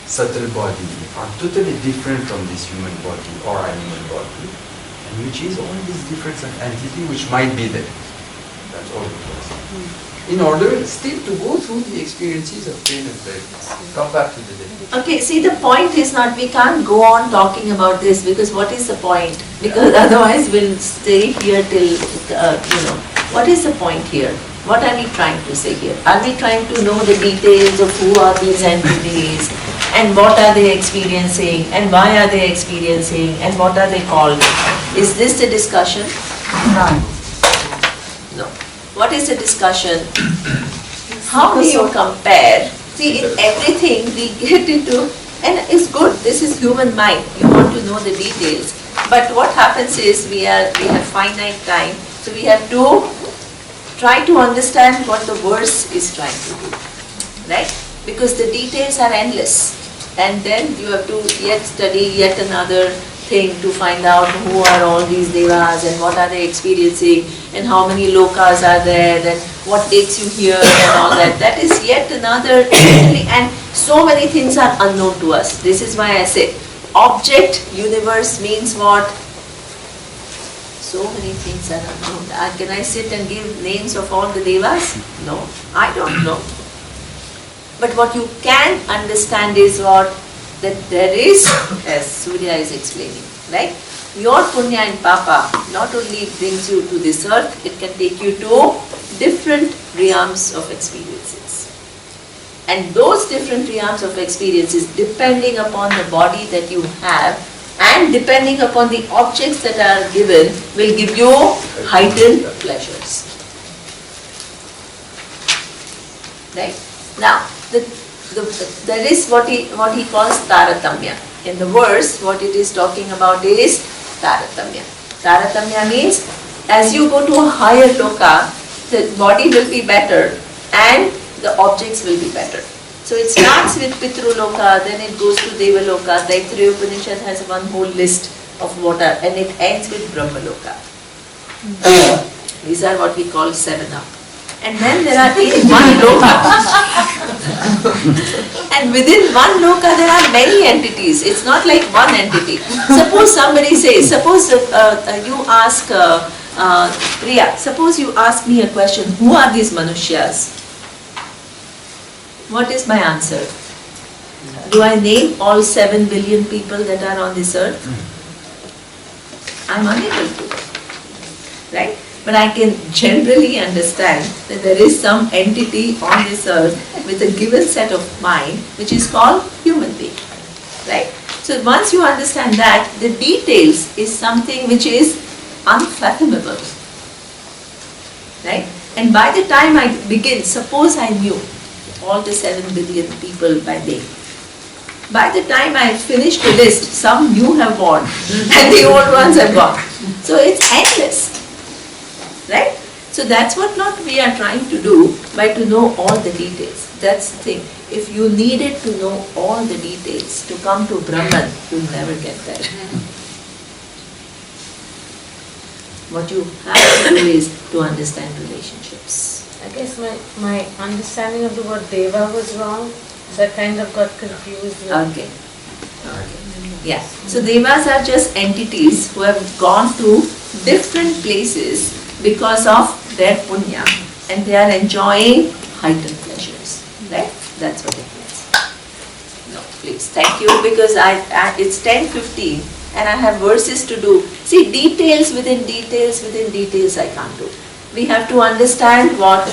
subtle body are totally different from this human body or animal body, and which is all this difference of entity which might be there. That's all it was. In order still to go through the experiences of pain and pleasure. Come back to the day. Okay, see, the point is not, we can't go on talking about this because what is the point? Because otherwise we'll stay here till, what is the point here? What are we trying to say here? Are we trying to know the details of who are these entities and what are they experiencing and why are they experiencing and what are they called? Is this the discussion? No. What is the discussion? How do you compare? See, in everything we get into, and it's good, this is human mind, you want to know the details. But what happens is we have finite time, so we have to try to understand what the verse is trying to do, right? Because the details are endless. And then you have to yet study yet another thing to find out who are all these devas and what are they experiencing and how many lokas are there and what takes you here and all that. That is yet another, and so many things are unknown to us. This is why I say object universe means what? So many things are unknown. Can I sit and give names of all the devas? No, I don't know. But what you can understand is what? That there is, as Surya is explaining, right? Your punya and papa not only brings you to this earth, it can take you to different realms of experiences. And those different realms of experiences, depending upon the body that you have and depending upon the objects that are given, will give you heightened pleasures. Right? Now, there is what he calls taratamya. In the verse, what it is talking about is taratamya. Taratamya means as you go to a higher loka, the body will be better and the objects will be better. So it starts with Pitru Loka, then it goes to Deva Loka. The Upanishad has one whole list of water, and it ends with Brahmaloka. These are what we call 7 up. And then there are in one loka. And within one loka there are many entities. It's not like one entity. Suppose somebody says, suppose you ask Priya, suppose you ask me a question, who are these Manushyas? What is my answer? Do I name all 7 billion people that are on this earth? I'm unable to. Right? But I can generally understand that there is some entity on this earth with a given set of mind which is called human being. Right? So once you understand that, the details is something which is unfathomable. Right? And by the time I begin, suppose I knew all the 7 billion people by name. By the time I finish the list, some new have born and the old ones have gone. So it's endless. Right? So that's what we are trying to do by to know all the details. That's the thing. If you needed to know all the details to come to Brahman, you'll never get there. What you have to do is to understand relationships. I guess my understanding of the word Deva was wrong, so I kind of got confused. Okay. Yeah. So Devas are just entities who have gone to different places because of their punya, and they are enjoying heightened pleasures. Right? That's what it means. No, please. Thank you, because it's 10:15 and I have verses to do. See, details within details within details I can't do. We have to understand what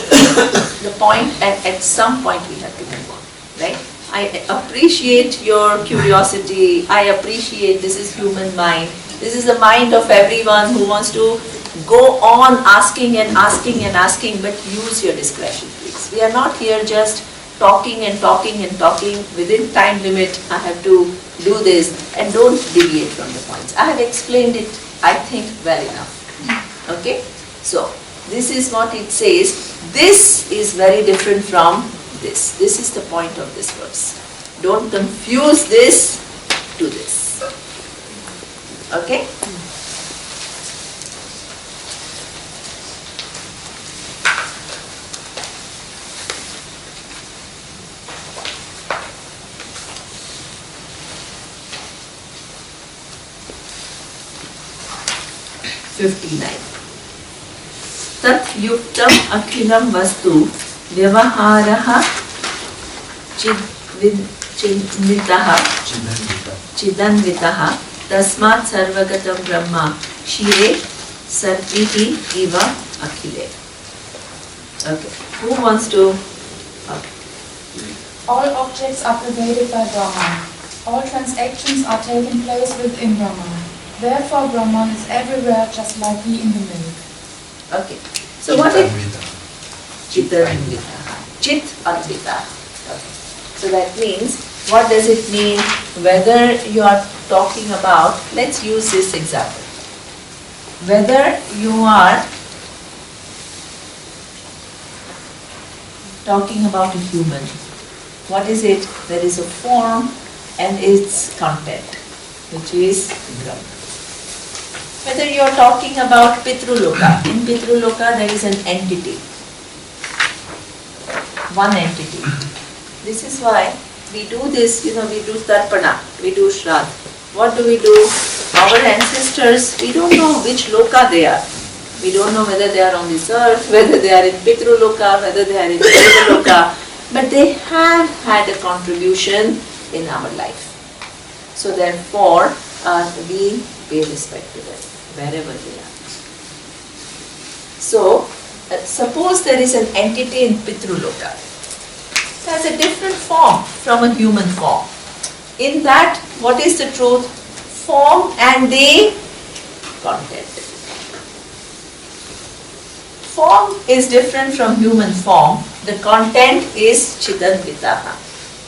the point, and at some point we have to move on. Right? I appreciate your curiosity. I appreciate this is human mind. This is the mind of everyone who wants to go on asking and asking and asking, but use your discretion, please. We are not here just talking and talking and talking. Within time limit, I have to do this, and don't deviate from the points. I have explained it, I think, well enough. Okay? So, this is what it says. This is very different from this. This is the point of this verse. Don't confuse this to this. Okay? Tat yuktam akhilam vastu vyavaharaha chidanvitaha tasmat sarvagatam brahma shire sarvihi iva akhile. Okay. Who wants to? Okay. All objects are pervaded by Brahman. All transactions are taking place within Brahman. Therefore, Brahman is everywhere, just like he in the milk. Okay. So what is Chitanvita? Chit Anvita. Okay. So that means, what does it mean? Whether you are talking about, let's use this example. Whether you are talking about a human, what is it? There is a form and its content, which is Brahman. Whether you are talking about Pitruloka, in Pitruloka there is an entity, one entity. This is why we do this, we do Tarpana, we do Shraddha. What do? Our ancestors, we don't know which loka they are. We don't know whether they are on this earth, whether they are in Pitruloka, whether they are in Devaloka, but they have had a contribution in our life. So therefore, we pay respect to them, wherever they are. So, suppose there is an entity in Pitruloka. It has a different form from a human form. In that, what is the truth? Form and the content. Form is different from human form. The content is Chidanvitaha.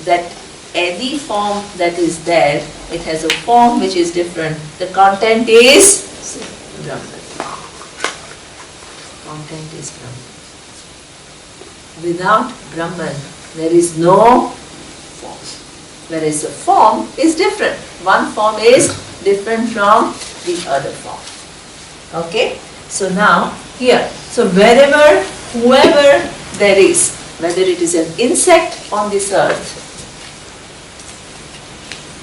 That any form that is there, it has a form which is different. The content is Brahman. Content is Brahman. Without Brahman, there is no form. Whereas the form is different. One form is different from the other form. Okay? So now, here, so wherever, whoever there is, whether it is an insect on this earth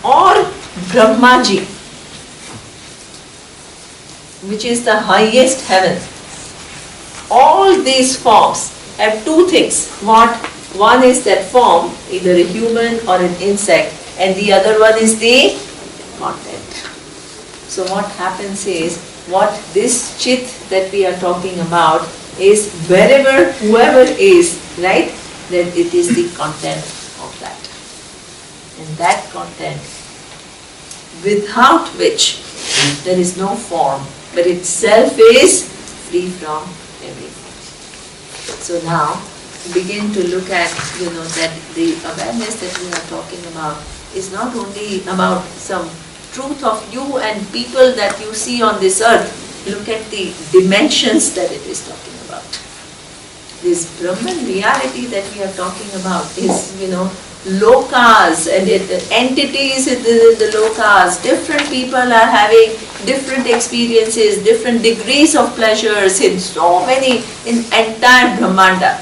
or Brahmaji, which is the highest heaven, all these forms have two things. One is that form, either a human or an insect, and the other one is the content. So what happens is, what this chit that we are talking about is wherever, whoever is, right, then it is the content of that. And that content, without which there is no form, but itself is free from everything. So now, begin to look at, that the awareness that we are talking about is not only about some truth of you and people that you see on this earth. Look at the dimensions that it is talking about. This Brahman reality that we are talking about is, lokas and entities in the lokas. Different people are having different experiences, different degrees of pleasures in so many, in entire Brahmanda.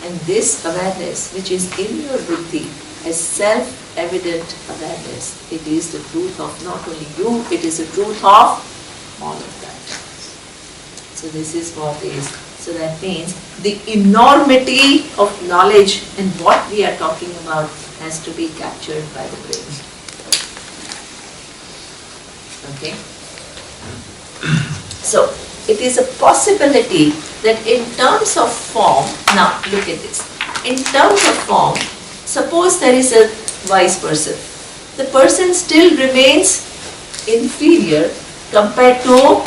And this awareness, which is in your buddhi, as self-evident awareness, it is the truth of not only you, it is the truth of all of that. So this is what is. So that means the enormity of knowledge and what we are talking about has to be captured by the brain. Okay? So, it is a possibility that in terms of form, now look at this, in terms of form, suppose there is a wise person. The person still remains inferior compared to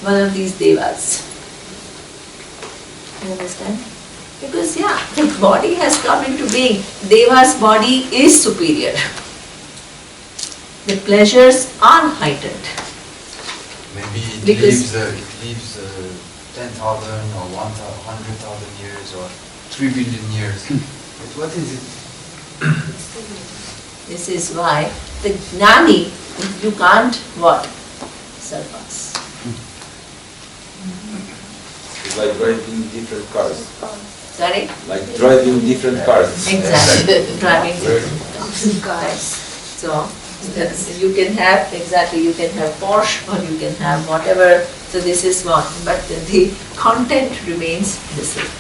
one of these devas. You understand? Because the body has come into being. Deva's body is superior. The pleasures are heightened. Maybe it Because lives 10,000 or 100,000 years or 3 billion years. But what is it? this is why the Gnani, you can't what? Serve us. It's like driving different cars. Sorry? Like driving different cars. Exactly. Driving different cars. So you can have, you can have Porsche or you can have whatever. So this is what, but the content remains the same.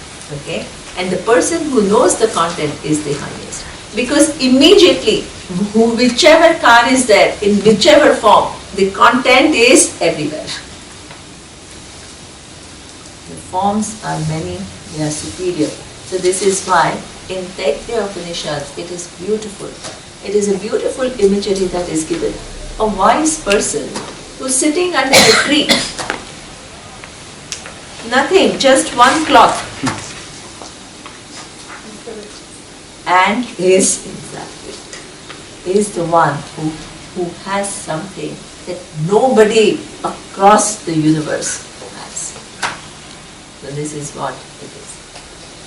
Okay? And the person who knows the content is the highest. Because immediately, whichever car is there, in whichever form, the content is everywhere. The forms are many, they are superior. So this is why in Taittiriya Upanishads it is beautiful. It is a beautiful imagery that is given. A wise person who's sitting under a tree, nothing, just one cloth, and is the one who has something that nobody across the universe has. So this is what it is.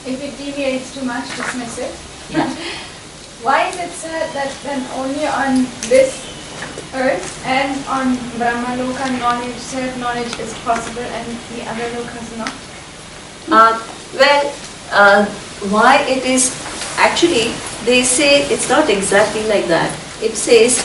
If it deviates too much, dismiss it. Yeah. Why is it said that then only on this earth and on Brahmaloka knowledge, self-knowledge is possible and the other lokas not? Why it is, actually they say it's not exactly like that. It says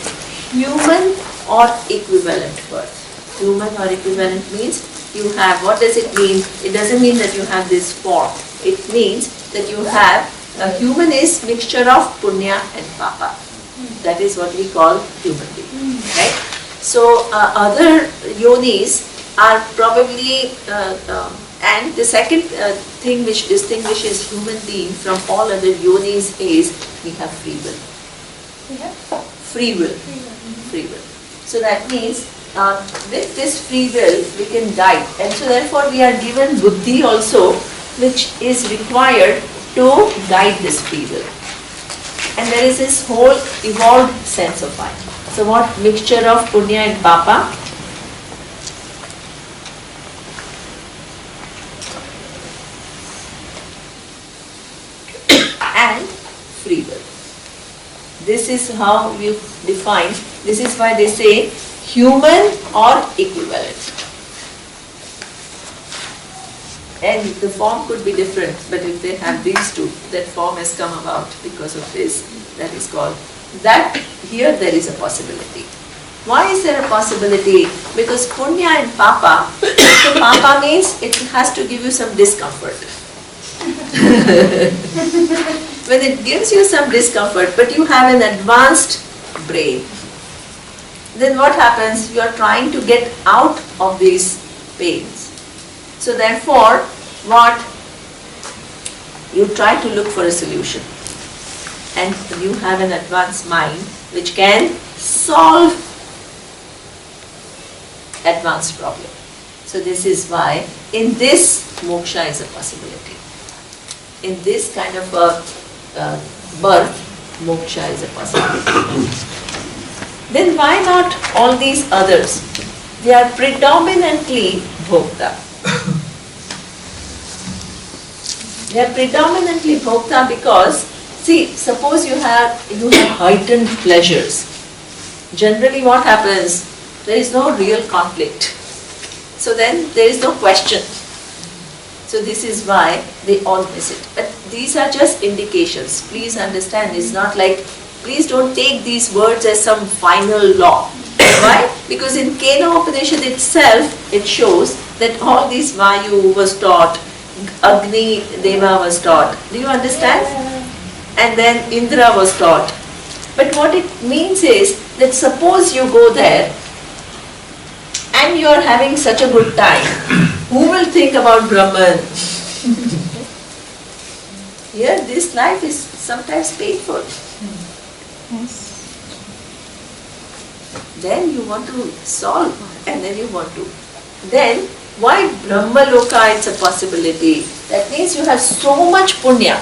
human or equivalent birth. Human or equivalent means you have, what does it mean? It doesn't mean that you have this form. It means that you have, a human is mixture of punya and papa. That is what we call human being, right? So other yonis are probably, and the second thing which distinguishes human being from all other yonis is we have free will. We have Free will. Free will. So that means with this free will we can guide, and so therefore we are given buddhi also, which is required to guide this free will. And there is this whole evolved sense of mind. So what mixture of punya and papa? And free will. this is how you define. This is why they say human or equivalent. And the form could be different, but if they have these two, that form has come about because of this. That is called, that here there is a possibility. Why is there a possibility? Because punya and papa, so papa means it has to give you some discomfort. When it gives you some discomfort, but you have an advanced brain, then what happens? You are trying to get out of these pains. So therefore, what? You try to look for a solution. And you have an advanced mind which can solve advanced problem. So this is why in this moksha is a possibility. In this kind of a birth, moksha is a possibility. Then why not all these others? They are predominantly bhokta. They are predominantly bhokta because, see, suppose you have heightened pleasures. Generally what happens? There is no real conflict. So then there is no question. So this is why they all miss it. But these are just indications. Please understand, it's not like, please don't take these words as some final law. Why? Because in Kena Upanishad itself, it shows that all these Vayu was taught, Agni Deva was taught. Do you understand? And then Indra was taught. But what it means is that suppose you go there and you are having such a good time, who will think about Brahman? Here, this life is sometimes painful. Yes. Then you want to solve, and then you want to. Then, why Brahma Loka it's a possibility? That means you have so much punya.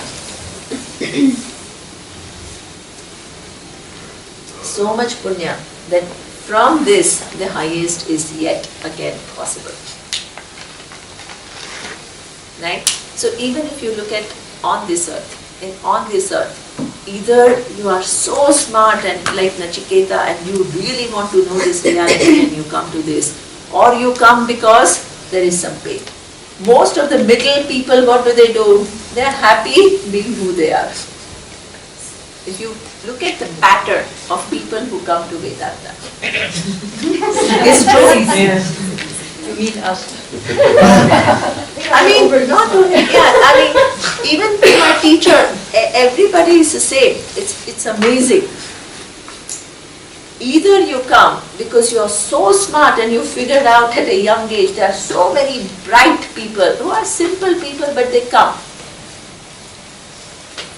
So much punya that from this the highest is yet again possible. Right? So even if you look at on this earth, either you are so smart and like Nachiketa and you really want to know this reality and you come to this, or you come because there is some pain. Most of the middle people, what do? They are happy being who they are. If you look at the pattern of people who come to Vedanta, it's true. You mean us? I mean, not only, even my teacher, everybody is the same. It's amazing. Either you come because you are so smart and you figured out at a young age, there are so many bright people who are simple people, but they come.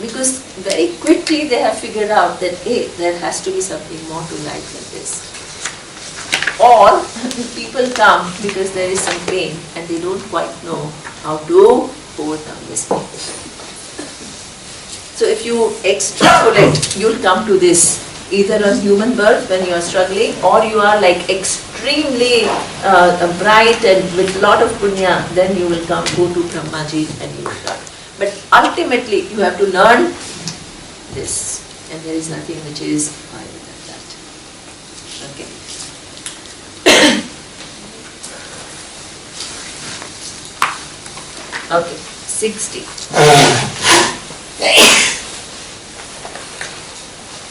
Because very quickly they have figured out that, hey, there has to be something more to life than this. Or people come because there is some pain and they don't quite know how to overcome this pain. So if you extrapolate, you'll come to this. Either a human birth when you are struggling, or you are like extremely bright and with lot of punya, then you will go to Brahmaji and you will start. But ultimately you have to learn this, and there is nothing which is higher than that. Okay. Okay, 60.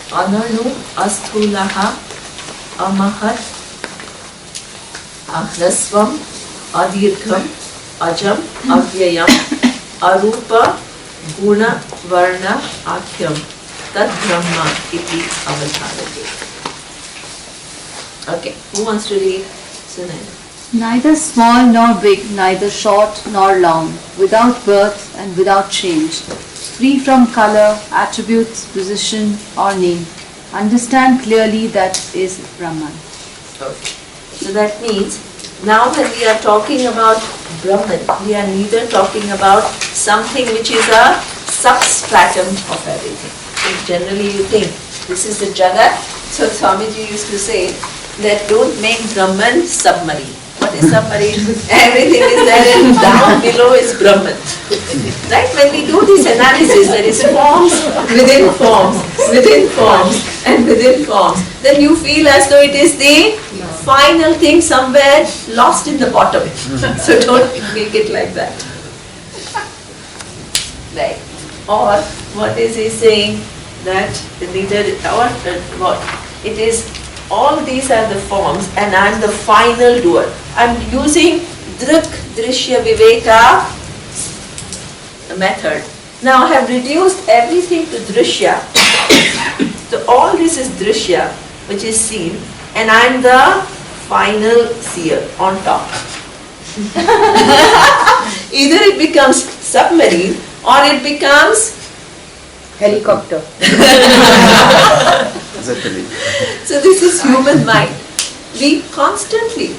Ananu asthulaha amahat ahrasvam adirgham ajam avyayam arupa guna varna akhyam tad brahma iti avadharate. Okay, who wants to read? Sunayana. Neither small nor big, neither short nor long, without birth and without change, free from color, attributes, position or name. Understand clearly that is Brahman. Okay. So that means, now when we are talking about Brahman, we are neither talking about something which is a substratum of everything. So generally you think, this is the Jagat. So Swamiji used to say that don't make Brahman submarine. What what is submarine, everything is there, and down below is Brahman. Right? When we do this analysis, there is forms within forms, within forms, and within forms. Then you feel as though it is the final thing somewhere lost in the bottom. So don't make it like that. Right? Or what is he saying? That neither, or what? It is, all these are the forms and I am the final doer. I am using Drik, Drishya, Viveka method. Now I have reduced everything to Drishya. So all this is Drishya, which is seen, and I am the final seer on top. Either it becomes submarine or it becomes Helicopter. So this is human mind. We constantly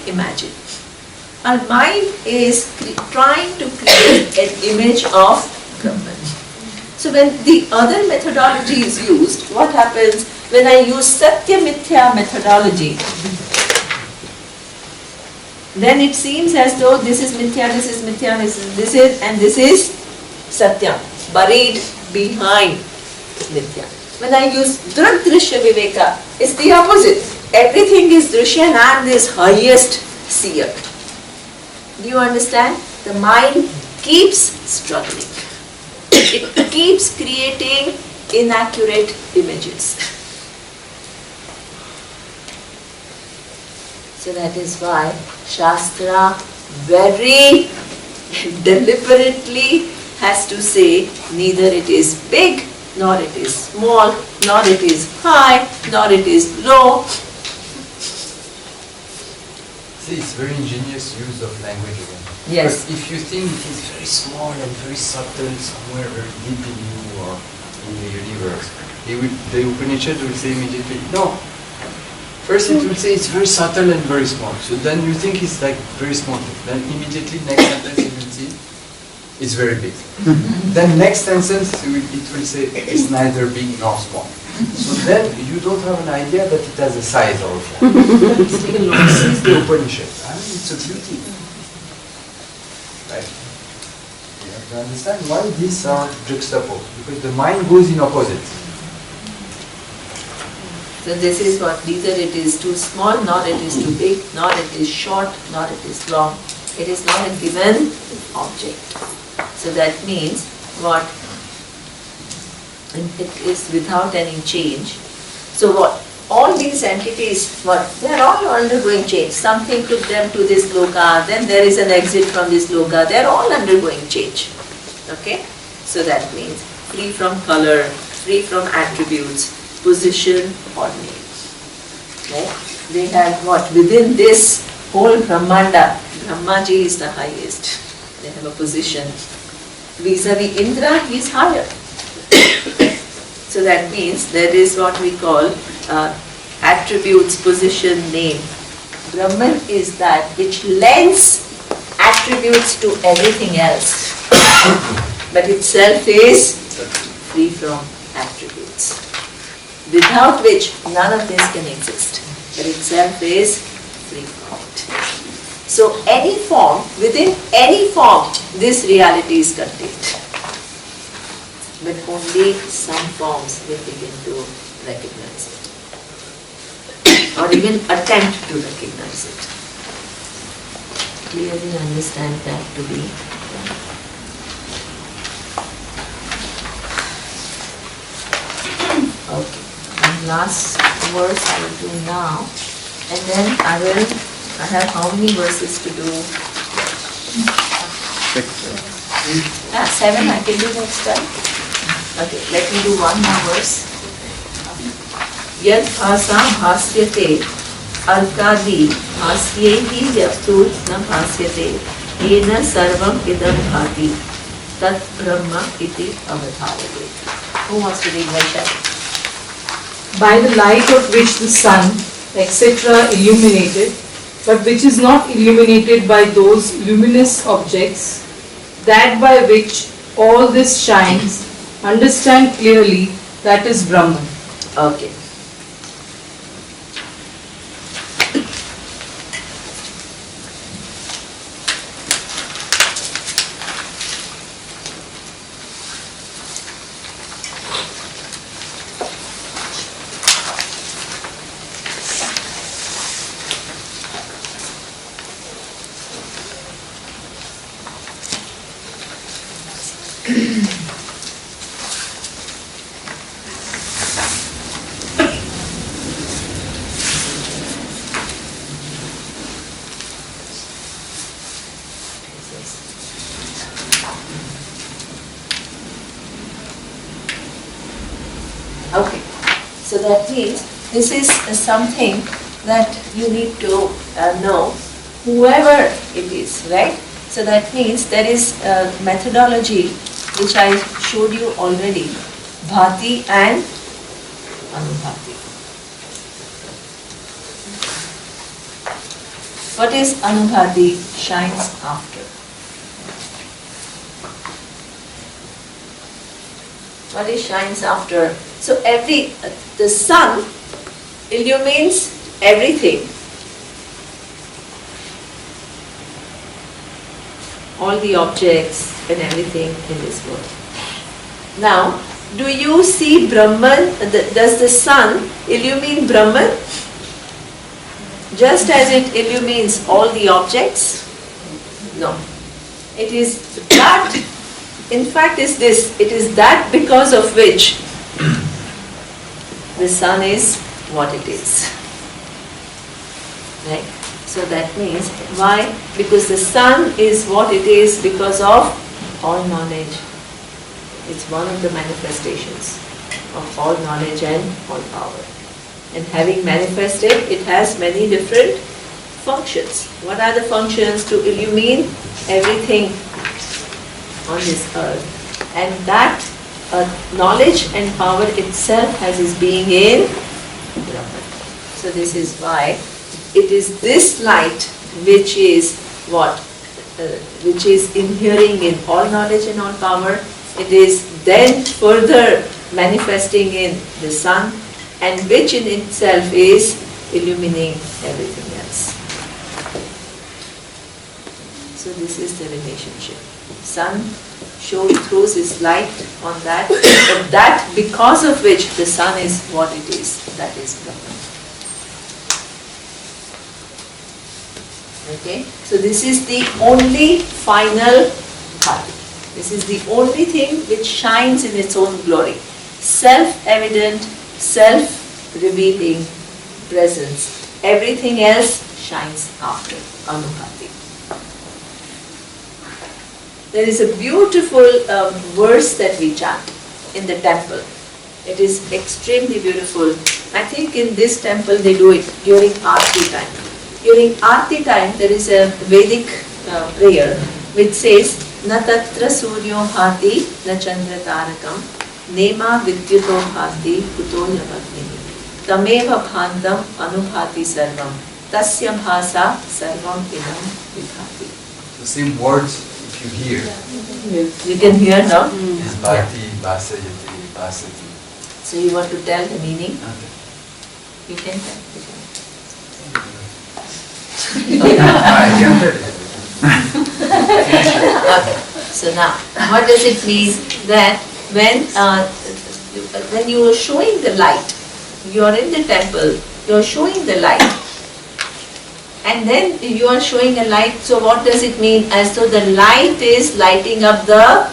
imagine. Our mind is trying to create an image of Brahman. So when the other methodology is used, what happens when I use Satya Mithya methodology? Then it seems as though this is Mithya, this is Mithya, this is, and this is Satya, buried behind Mithya. When I use Drak Drishya Viveka, it's the opposite. Everything is Drishya and I am this highest seer. Do you understand? The mind keeps struggling. It keeps creating inaccurate images. So that is why Shastra very deliberately has to say neither it is big, nor it is small, nor it is high, nor it is low. See, it's very ingenious use of language again. Yes. But if you think it is very small and very subtle somewhere very deep in you or in the universe, the Upanishad will say immediately, no. First it will say it's very subtle and very small. So then you think it's like very small. Then immediately next sentence you will see it's very big. Then next sentence it will say it's neither big nor small. So then you don't have an idea that it has a size or a form. This is the Upanishad. I mean, it's a beauty. Right? You have to understand why these are juxtaposed. Because the mind goes in opposites. So this is what, neither it is too small, nor it is too big, nor it is short, nor it is long. It is not a given object. So that means what? It is without any change. So what? All these entities, what? They are all undergoing change. Something took them to this loka, then there is an exit from this loka. They are all undergoing change. Okay? So that means free from color, free from attributes, position or name. Right? They have what? Within this whole Brahmanda, Brahmaji is the highest. They have a position. Vis-a-vis Indra, he is higher. So that means there is what we call attributes, position, name. Brahman is that which lends attributes to everything else, but itself is free from attributes, without which none of this can exist, but itself is free from it. So any form, within any form, this reality is contained. But only some forms will begin to recognize it, or even attempt to recognize it. Clearly understand that to be. Okay, and last verse I will do now, and then I have how many verses to do? 7 I can do next time. Okay, let me do one more verse. Yad bhasa bhasyate alkadi bhasyehi yapsut na bhasyate ena sarvam idam bhati tat brahma iti avadharate. Who wants to read Vaishali? By the light of which the sun, etc. illuminated, but which is not illuminated by those luminous objects, that by which all this shines, understand clearly that is Brahman. Okay. Okay, so that means this is something that you need to know, whoever it is, right? So that means there is a methodology which I showed you already, Bhati and Anubhati. What is Anubhati? Shines after. What is shines after? So the sun illumines everything. All the objects and everything in this world. Now, do you see Brahman? Does the sun illumine Brahman? Just as it illumines all the objects? No. It is that, in fact is this, it is that because of which the sun is what it is. Right? So that means, why? Because the sun is what it is because of all knowledge. It's one of the manifestations of all knowledge and all power. And having manifested, it has many different functions. What are the functions? To illumine everything on this earth. And that knowledge and power itself has its being in Brahman. So this is why it is this light which is what? Which is inhering in all knowledge and all power. It is then further manifesting in the sun, and which in itself is illumining everything else. So this is the relationship. Sun throws its light on that, but that because of which the sun is what it is, that is Brahman. Okay, so this is the only final bhati. This is the only thing which shines in its own glory. Self-evident, self-revealing presence. Everything else shines after Anubhati. There is a beautiful verse that we chant in the temple. It is extremely beautiful. I think in this temple they do it during Aarti time. During Aarti time there is a Vedic prayer which says, Na tatra suryo bhati, na chandra tarakam, Neema vidyuto bhati, kuto yavagnihi, Tameva bhandam anubhati sarvam, Tasya bhasa sarvam idam vidhati. The same words if you hear. You can hear now? Is bhati, bhasayati, bhasati. So you want to tell the meaning? Okay. You can tell. I can tell you. Okay. So now, what does it mean that when you are showing the light, you are in the temple, you are showing the light, and then you are showing a light, so what does it mean? As though the light is lighting up the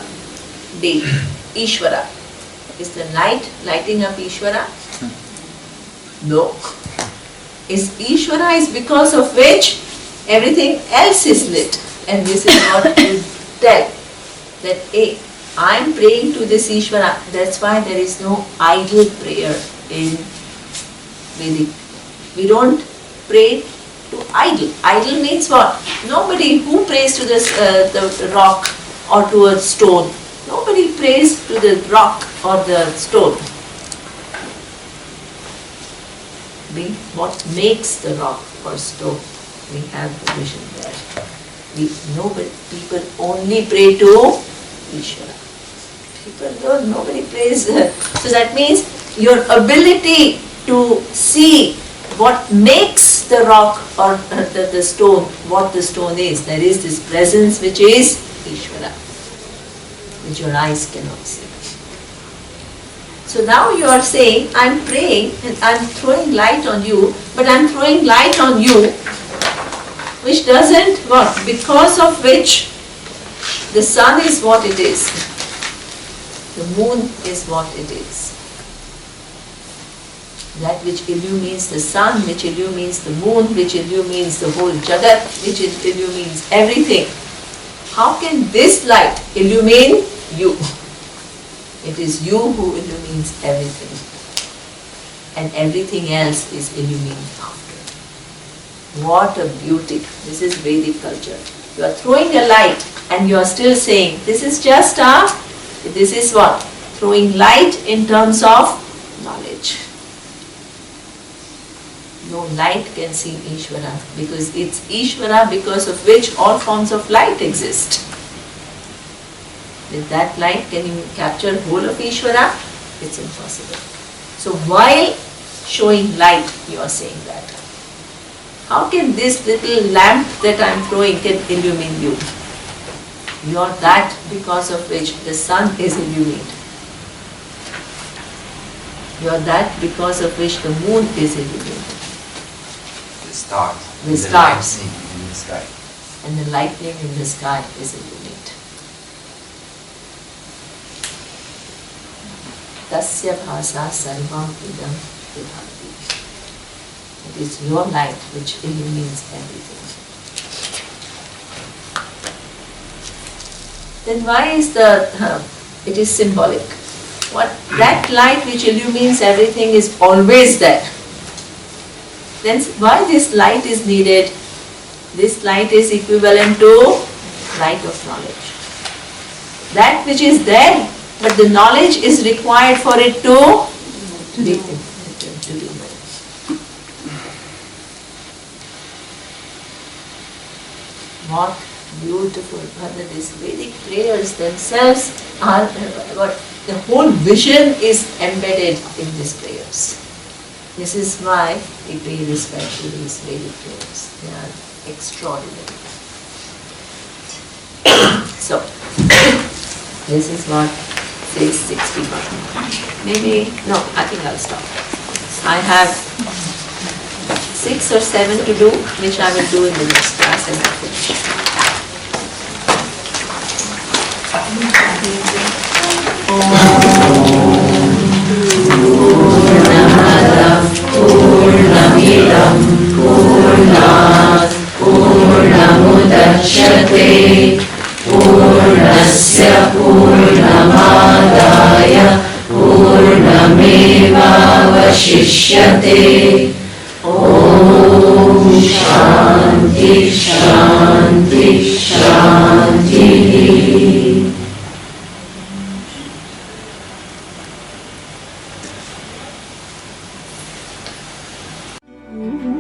day, Ishvara. Is the light lighting up Ishvara? No. Is Ishvara is because of which everything else is lit. And this is what you tell, that hey, I am praying to this Ishvara. That's why there is no idle prayer in Vedic. We don't pray to idol. Idol means what? Nobody who prays to this, the rock or to a stone. Nobody prays to the rock or the stone. What makes the rock or stone? We have the vision there. People only pray to Ishvara. Nobody prays. So that means your ability to see what makes the rock or the stone, what the stone is. There is this presence which is Ishvara, which your eyes cannot see. So now you are saying, I'm praying and I'm throwing light on you, but I'm throwing light on you which doesn't work, because of which the sun is what it is. The moon is what it is. That which illumines the sun, which illumines the moon, which illumines the whole Jagat, which illumines everything. How can this light illumine you? It is you who illumines everything. And everything else is illumined after. What a beauty. This is Vedic culture. You are throwing a light and you are still saying, this is just this is what? Throwing light in terms of knowledge. No light can see Ishvara because it's Ishvara because of which all forms of light exist. With that light, can you capture whole of Ishvara? It's impossible. So while showing light, you are saying that. How can this little lamp that I am throwing can illumine you? You are that because of which the sun is illumined. You are that because of which the moon is illumined. The stars. The stars. Lightning in the sky. And the lightning in the sky is illumined. Tasya bhasa sarvam idam vibhati. It is your light which illumines everything. Then why is it is symbolic. That light which illumines everything is always there. Then why this light is needed? This light is equivalent to light of knowledge. That which is there, but the knowledge is required for it to be What beautiful, Brother, these Vedic prayers themselves are, the whole vision is embedded in these prayers. This is why we pay respect to these Vedic prayers. They are extraordinary. So, this is what says 61. Maybe, no, I think I'll stop. I have 6 or 7 to do, which I will do in the next class and I'll finish. Purnamidam Purnat Purnamudachyate Purnasya Purnamadaya Purnamevavashishyate. Om Shanti Shanti Shanti. Mm-hmm.